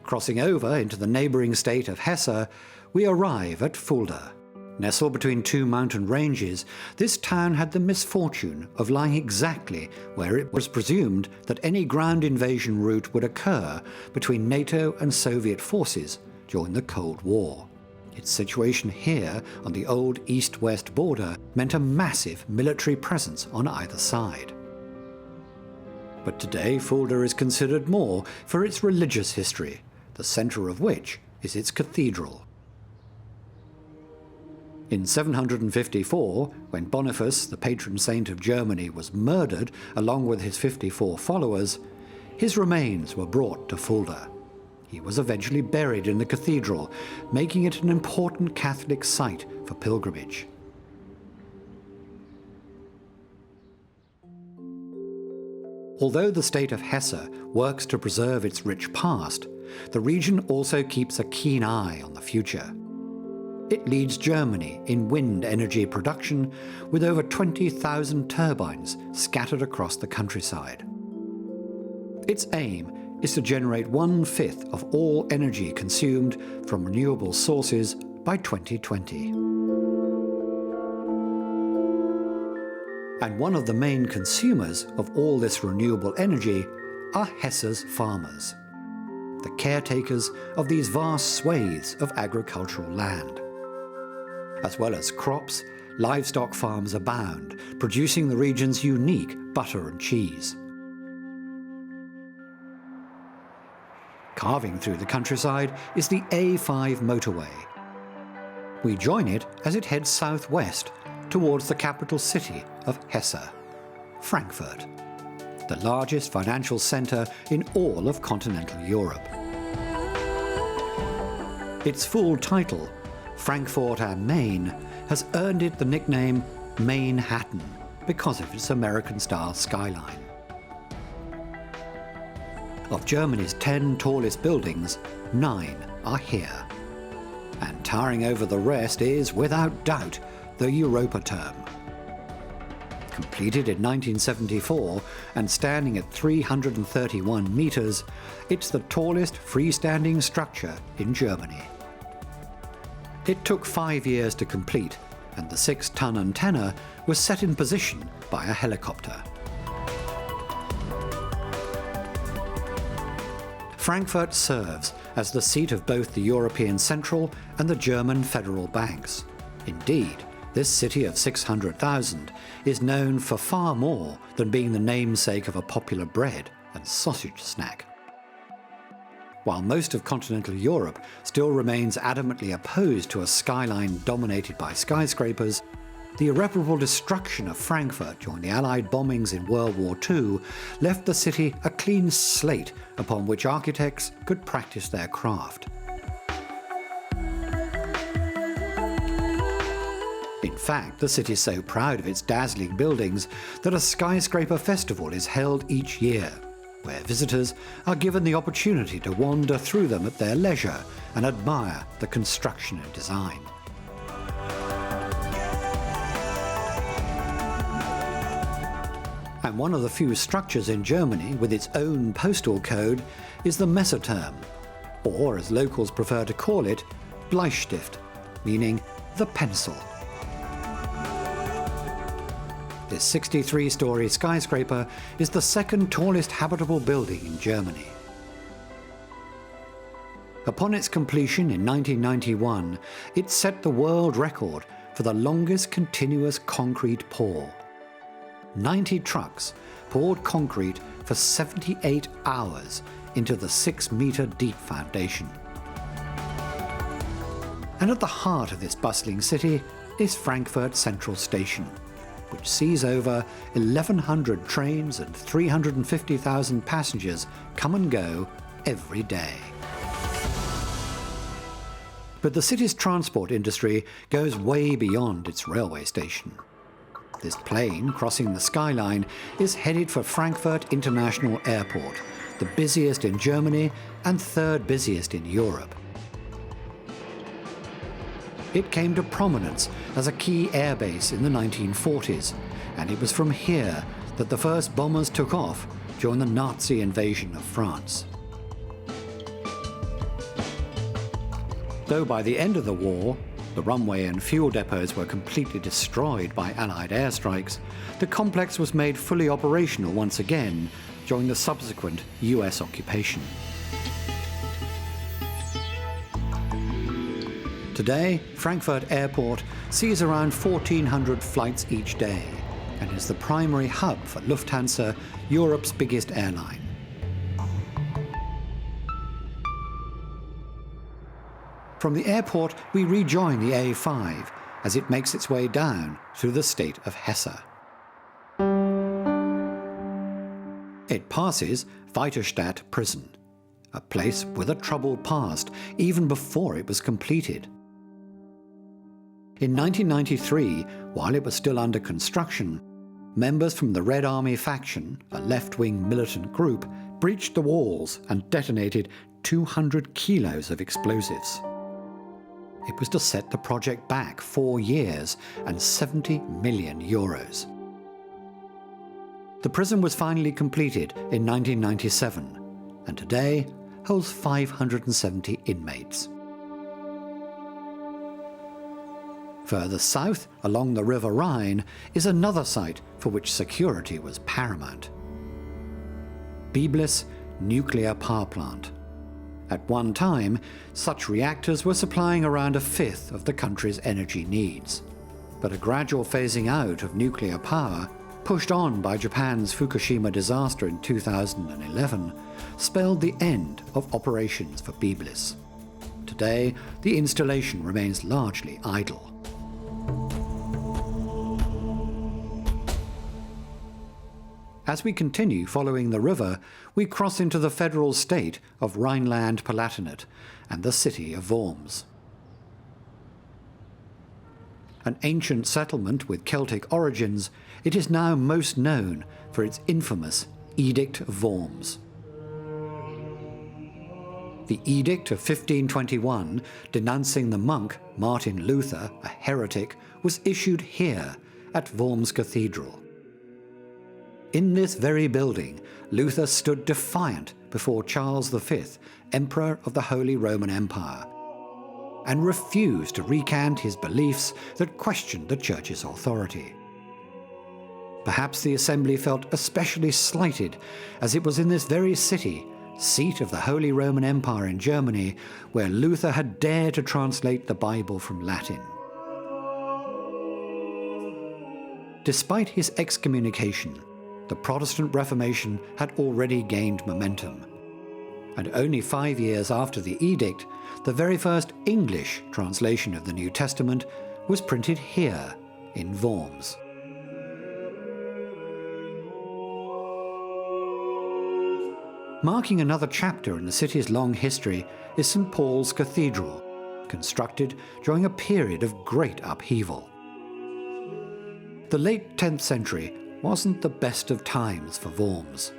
Crossing over into the neighbouring state of Hesse, we arrive at Fulda. Nestled between two mountain ranges, this town had the misfortune of lying exactly where it was presumed that any ground invasion route would occur between NATO and Soviet forces during the Cold War. Its situation here on the old east-west border meant a massive military presence on either side. But today Fulda is considered more for its religious history, the centre of which is its cathedral. In 754, when Boniface, the patron saint of Germany, was murdered along with his 54 followers, his remains were brought to Fulda. He was eventually buried in the cathedral, making it an important Catholic site for pilgrimage. Although the state of Hesse works to preserve its rich past, the region also keeps a keen eye on the future. It leads Germany in wind energy production, with over 20,000 turbines scattered across the countryside. Its aim is to generate 1/5 of all energy consumed from renewable sources by 2020. And one of the main consumers of all this renewable energy are Hesse's farmers, the caretakers of these vast swathes of agricultural land. As well as crops, livestock farms abound, producing the region's unique butter and cheese. Carving through the countryside is the A5 motorway. We join it as it heads southwest towards the capital city of Hesse, Frankfurt, the largest financial centre in all of continental Europe. Its full title, Frankfurt am Main, has earned it the nickname Manhattan because of its American-style skyline. Of Germany's 10 tallest buildings, 9 are here. And towering over the rest is, without doubt, the Europaturm. Completed in 1974 and standing at 331 metres, it's the tallest freestanding structure in Germany. It took 5 years to complete, and the 6-ton antenna was set in position by a helicopter. Frankfurt serves as the seat of both the European Central and the German federal banks. Indeed, this city of 600,000 is known for far more than being the namesake of a popular bread and sausage snack. While most of continental Europe still remains adamantly opposed to a skyline dominated by skyscrapers, the irreparable destruction of Frankfurt during the Allied bombings in World War II left the city a clean slate upon which architects could practice their craft. fact, the city's so proud of its dazzling buildings that a skyscraper festival is held each year, where visitors are given the opportunity to wander through them at their leisure and admire the construction and design. And one of the few structures in Germany with its own postal code is the Messeturm, or as locals prefer to call it, Bleistift, meaning the pencil. This 63-story skyscraper is the second tallest habitable building in Germany. Upon its completion in 1991, it set the world record for the longest continuous concrete pour. 90 trucks poured concrete for 78 hours into the 6-meter deep foundation. And at the heart of this bustling city is Frankfurt Central Station, which sees over 1,100 trains and 350,000 passengers come and go every day. But the city's transport industry goes way beyond its railway station. This plane crossing the skyline is headed for Frankfurt International Airport, the busiest in Germany and third busiest in Europe. It came to prominence as a key airbase in the 1940s, and it was from here that the first bombers took off during the Nazi invasion of France. Though by the end of the war, the runway and fuel depots were completely destroyed by Allied airstrikes, the complex was made fully operational once again during the subsequent US occupation. Today, Frankfurt Airport sees around 1,400 flights each day and is the primary hub for Lufthansa, Europe's biggest airline. From the airport, we rejoin the A5 as it makes its way down through the state of Hesse. It passes Weiterstadt Prison, a place with a troubled past even before it was completed. In 1993, while it was still under construction, members from the Red Army faction, a left-wing militant group, breached the walls and detonated 200 kilos of explosives. It was to set the project back 4 years and 70 million euros. The prison was finally completed in 1997 and today holds 570 inmates. Further south, along the River Rhine, is another site for which security was paramount. Biblis Nuclear Power Plant. At one time, such reactors were supplying around a fifth of the country's energy needs. But a gradual phasing out of nuclear power, pushed on by Japan's Fukushima disaster in 2011, spelled the end of operations for Biblis. Today, the installation remains largely idle. As we continue following the river, we cross into the federal state of Rhineland-Palatinate and the city of Worms. An ancient settlement with Celtic origins, it is now most known for its infamous Edict of Worms. The Edict of 1521, denouncing the monk Martin Luther, a heretic, was issued here at Worms Cathedral. In this very building, Luther stood defiant before Charles V, Emperor of the Holy Roman Empire, and refused to recant his beliefs that questioned the Church's authority. Perhaps the assembly felt especially slighted, as it was in this very city, seat of the Holy Roman Empire in Germany, where Luther had dared to translate the Bible from Latin. Despite his excommunication, the Protestant Reformation had already gained momentum. And only 5 years after the edict, the very first English translation of the New Testament was printed here in Worms. Marking another chapter in the city's long history is St. Paul's Cathedral, constructed during a period of great upheaval. The late 10th century wasn't the best of times for Worms.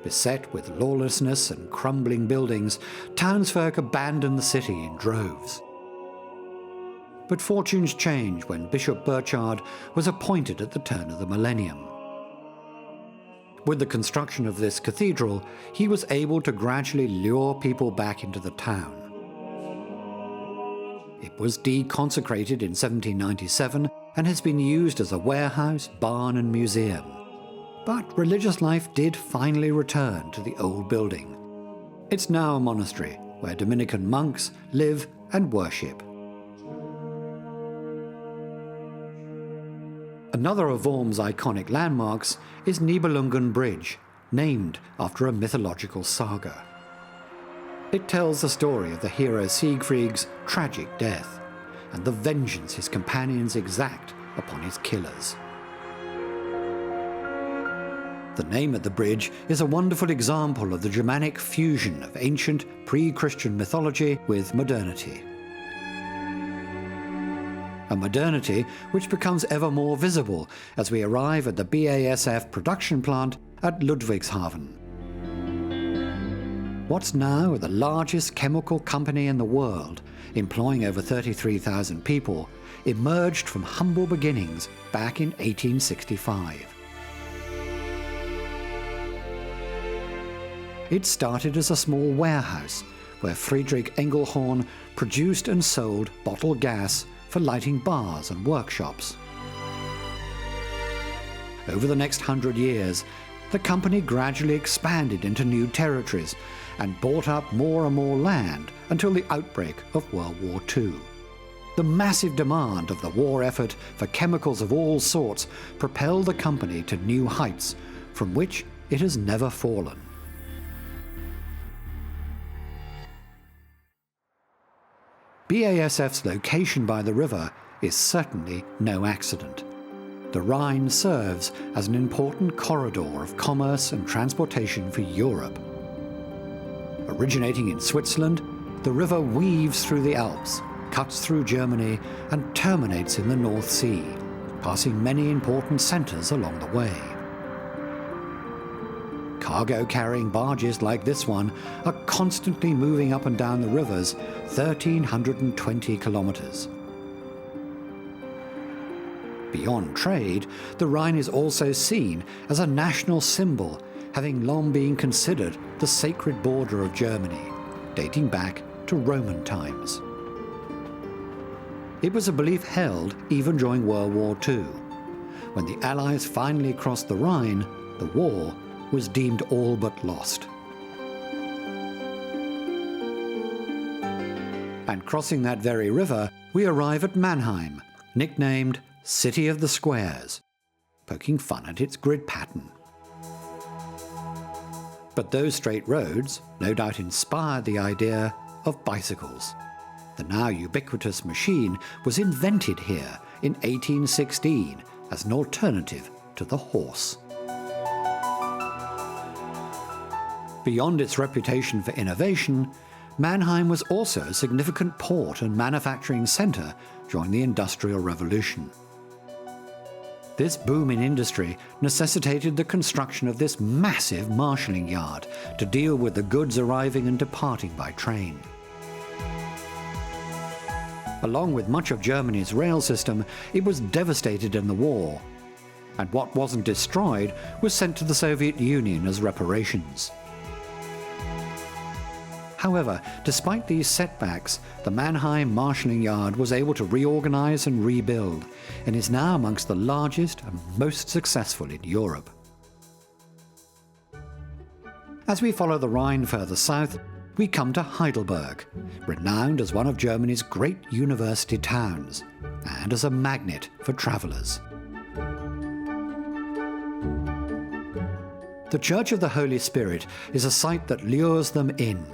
Beset with lawlessness and crumbling buildings, townsfolk abandoned the city in droves. But fortunes changed when Bishop Burchard was appointed at the turn of the millennium. With the construction of this cathedral, he was able to gradually lure people back into the town. It was deconsecrated in 1797 and has been used as a warehouse, barn and museum. But religious life did finally return to the old building. It's now a monastery where Dominican monks live and worship. Another of Worms' iconic landmarks is Nibelungen Bridge, named after a mythological saga. It tells the story of the hero Siegfried's tragic death and the vengeance his companions exact upon his killers. The name of the bridge is a wonderful example of the Germanic fusion of ancient pre-Christian mythology with modernity. A modernity which becomes ever more visible as we arrive at the BASF production plant at Ludwigshafen. What's now the largest chemical company in the world, employing over 33,000 people, emerged from humble beginnings back in 1865. It started as a small warehouse where Friedrich Engelhorn produced and sold bottled gas for lighting bars and workshops. Over the next 100 years, the company gradually expanded into new territories and bought up more and more land until the outbreak of World War II. The massive demand of the war effort for chemicals of all sorts propelled the company to new heights from which it has never fallen. BASF's location by the river is certainly no accident. The Rhine serves as an important corridor of commerce and transportation for Europe. Originating in Switzerland, the river weaves through the Alps, cuts through Germany, and terminates in the North Sea, passing many important centres along the way. Cargo-carrying barges like this one are constantly moving up and down the rivers 1,320 kilometres. Beyond trade, the Rhine is also seen as a national symbol, having long been considered the sacred border of Germany, dating back to Roman times. It was a belief held even during World War II. When the Allies finally crossed the Rhine, the war was deemed all but lost. And crossing that very river, we arrive at Mannheim, nicknamed City of the Squares, poking fun at its grid pattern. But those straight roads no doubt inspired the idea of bicycles. The now ubiquitous machine was invented here in 1816 as an alternative to the horse. Beyond its reputation for innovation, Mannheim was also a significant port and manufacturing centre during the Industrial Revolution. This boom in industry necessitated the construction of this massive marshalling yard to deal with the goods arriving and departing by train. Along with much of Germany's rail system, it was devastated in the war, and what wasn't destroyed was sent to the Soviet Union as reparations. However, despite these setbacks, the Mannheim marshalling yard was able to reorganize and rebuild, and is now amongst the largest and most successful in Europe. As we follow the Rhine further south, we come to Heidelberg, renowned as one of Germany's great university towns, and as a magnet for travellers. The Church of the Holy Spirit is a site that lures them in.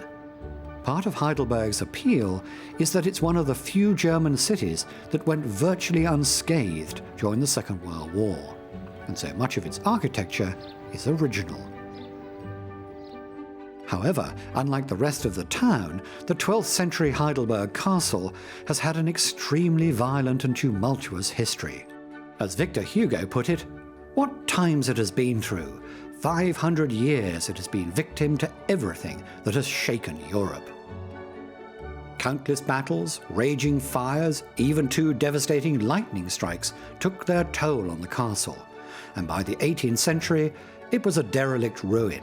Part of Heidelberg's appeal is that it's one of the few German cities that went virtually unscathed during the Second World War, and so much of its architecture is original. However, unlike the rest of the town, the 12th century Heidelberg castle has had an extremely violent and tumultuous history. As Victor Hugo put it, "What times it has been through. 500 years it has been victim to everything that has shaken Europe." Countless battles, raging fires, even 2 devastating lightning strikes took their toll on the castle, and by the 18th century it was a derelict ruin.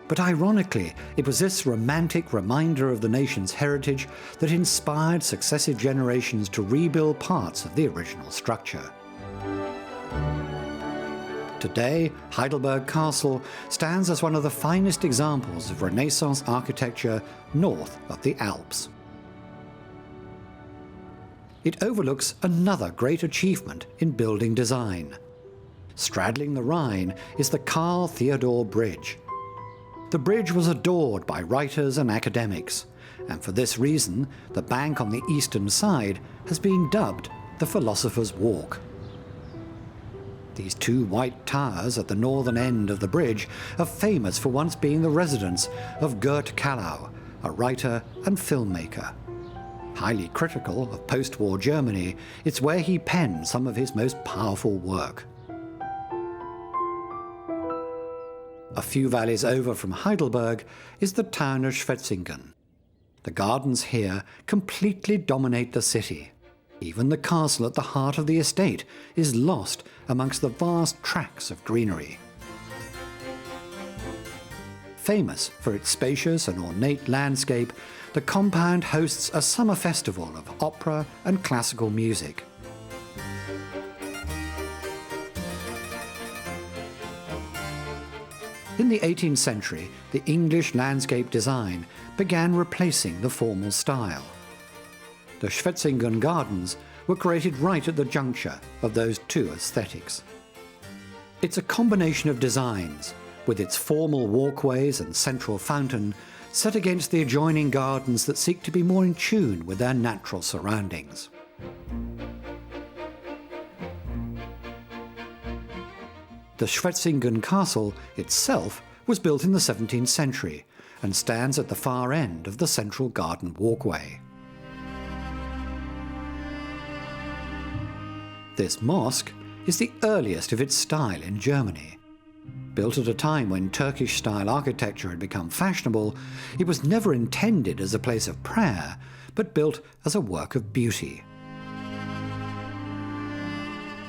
But ironically, it was this romantic reminder of the nation's heritage that inspired successive generations to rebuild parts of the original structure. Today, Heidelberg Castle stands as one of the finest examples of Renaissance architecture north of the Alps. It overlooks another great achievement in building design. Straddling the Rhine is the Karl Theodor Bridge. The bridge was adored by writers and academics, and for this reason, the bank on the eastern side has been dubbed the Philosopher's Walk. These 2 white towers at the northern end of the bridge are famous for once being the residence of Gert Kallau, a writer and filmmaker. Highly critical of post-war Germany, it's where he penned some of his most powerful work. A few valleys over from Heidelberg is the town of Schwetzingen. The gardens here completely dominate the city. Even the castle at the heart of the estate is lost amongst the vast tracts of greenery. Famous for its spacious and ornate landscape, the compound hosts a summer festival of opera and classical music. In the 18th century, the English landscape design began replacing the formal style. The Schwetzingen Gardens were created right at the juncture of those 2 aesthetics. It's a combination of designs, with its formal walkways and central fountain set against the adjoining gardens that seek to be more in tune with their natural surroundings. The Schwetzingen Castle itself was built in the 17th century and stands at the far end of the central garden walkway. This mosque is the earliest of its style in Germany. Built at a time when Turkish-style architecture had become fashionable, it was never intended as a place of prayer, but built as a work of beauty.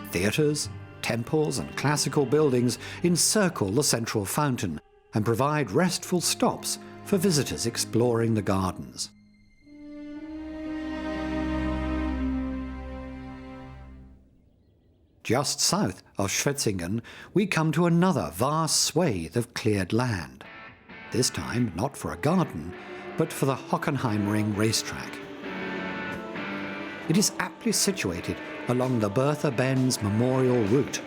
Theatres, temples and classical buildings encircle the central fountain and provide restful stops for visitors exploring the gardens. Just south of Schwetzingen, we come to another vast swathe of cleared land. This time not for a garden, but for the Hockenheimring racetrack. It is aptly situated along the Bertha Benz Memorial Route,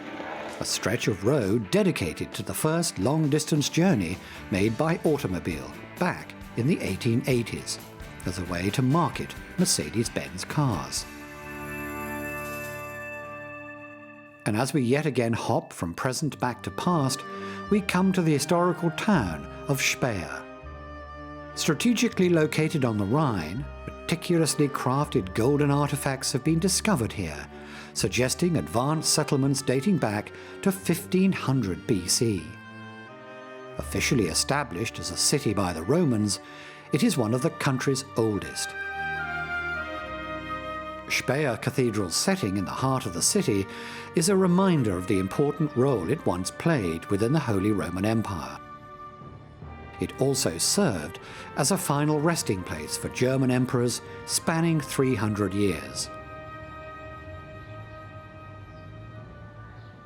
a stretch of road dedicated to the first long-distance journey made by automobile back in the 1880s, as a way to market Mercedes-Benz cars. And as we yet again hop from present back to past, we come to the historical town of Speyer. Strategically located on the Rhine, meticulously crafted golden artifacts have been discovered here, suggesting advanced settlements dating back to 1500 BC. Officially established as a city by the Romans, it is one of the country's oldest. Speyer Cathedral's setting in the heart of the city is a reminder of the important role it once played within the Holy Roman Empire. It also served as a final resting place for German emperors spanning 300 years.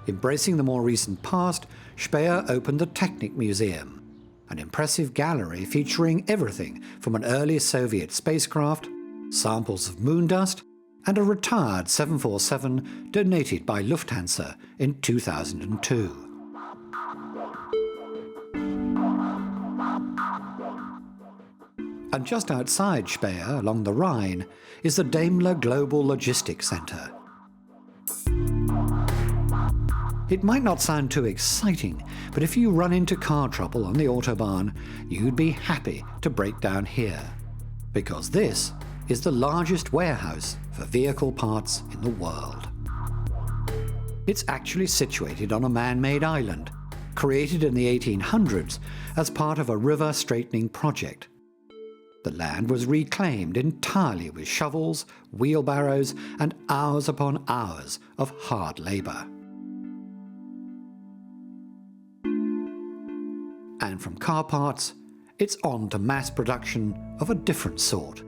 Embracing the more recent past, Speyer opened the Technik Museum, an impressive gallery featuring everything from an early Soviet spacecraft, samples of moon dust, and a retired 747 donated by Lufthansa in 2002. And just outside Speyer, along the Rhine, is the Daimler Global Logistics Center. It might not sound too exciting, but if you run into car trouble on the Autobahn, you'd be happy to break down here, because this is the largest warehouse for vehicle parts in the world. It's actually situated on a man-made island, created in the 1800s as part of a river straightening project. The land was reclaimed entirely with shovels, wheelbarrows, and hours upon hours of hard labour. And from car parts, it's on to mass production of a different sort.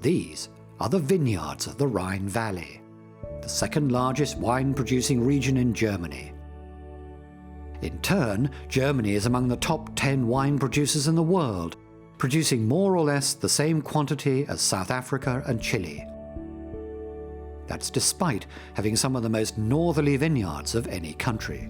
These are the vineyards of the Rhine Valley, the second largest wine-producing region in Germany. In turn, Germany is among the top 10 wine producers in the world, producing more or less the same quantity as South Africa and Chile. That's despite having some of the most northerly vineyards of any country.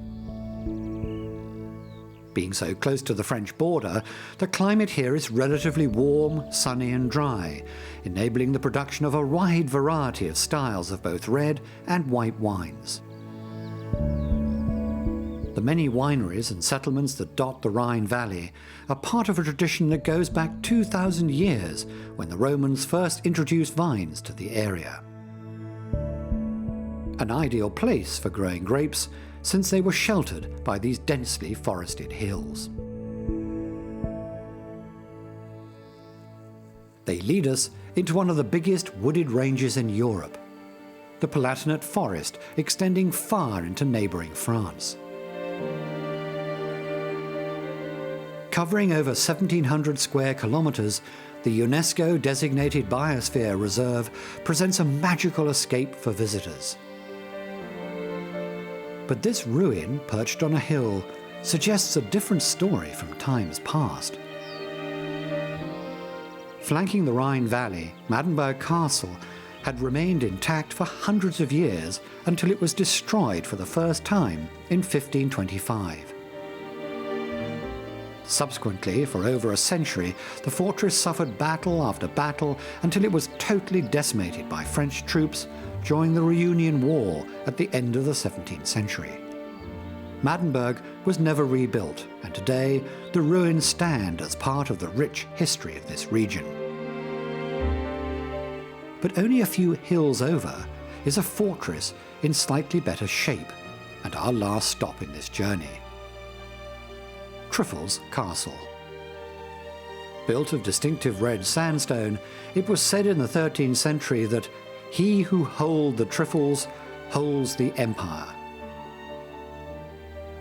Being so close to the French border, the climate here is relatively warm, sunny and dry, enabling the production of a wide variety of styles of both red and white wines. The many wineries and settlements that dot the Rhine Valley are part of a tradition that goes back 2,000 years, when the Romans first introduced vines to the area. An ideal place for growing grapes, since they were sheltered by these densely forested hills. They lead us into one of the biggest wooded ranges in Europe, the Palatinate Forest extending far into neighbouring France. Covering over 1,700 square kilometres, the UNESCO-designated Biosphere Reserve presents a magical escape for visitors. But this ruin, perched on a hill, suggests a different story from times past. Flanking the Rhine Valley, Maddenberg Castle had remained intact for hundreds of years until it was destroyed for the first time in 1525. Subsequently, for over a century, the fortress suffered battle after battle until it was totally decimated by French troops during the Reunion War at the end of the 17th century. Maddenberg was never rebuilt, and today the ruins stand as part of the rich history of this region. But only a few hills over is a fortress in slightly better shape, and our last stop in this journey. Trifels Castle. Built of distinctive red sandstone, it was said in the 13th century that he who holds the Trifels holds the empire.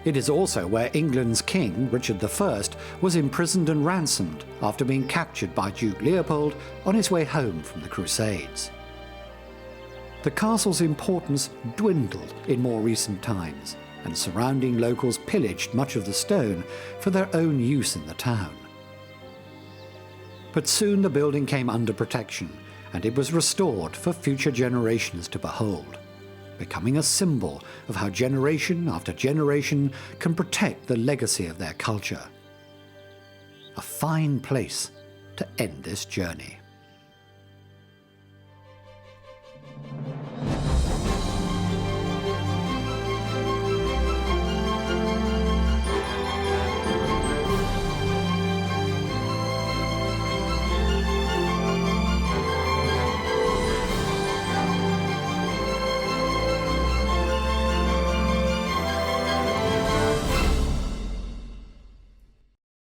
It is also where England's king, Richard I, was imprisoned and ransomed after being captured by Duke Leopold on his way home from the Crusades. The castle's importance dwindled in more recent times, and surrounding locals pillaged much of the stone for their own use in the town. But soon the building came under protection, and it was restored for future generations to behold, becoming a symbol of how generation after generation can protect the legacy of their culture. A fine place to end this journey.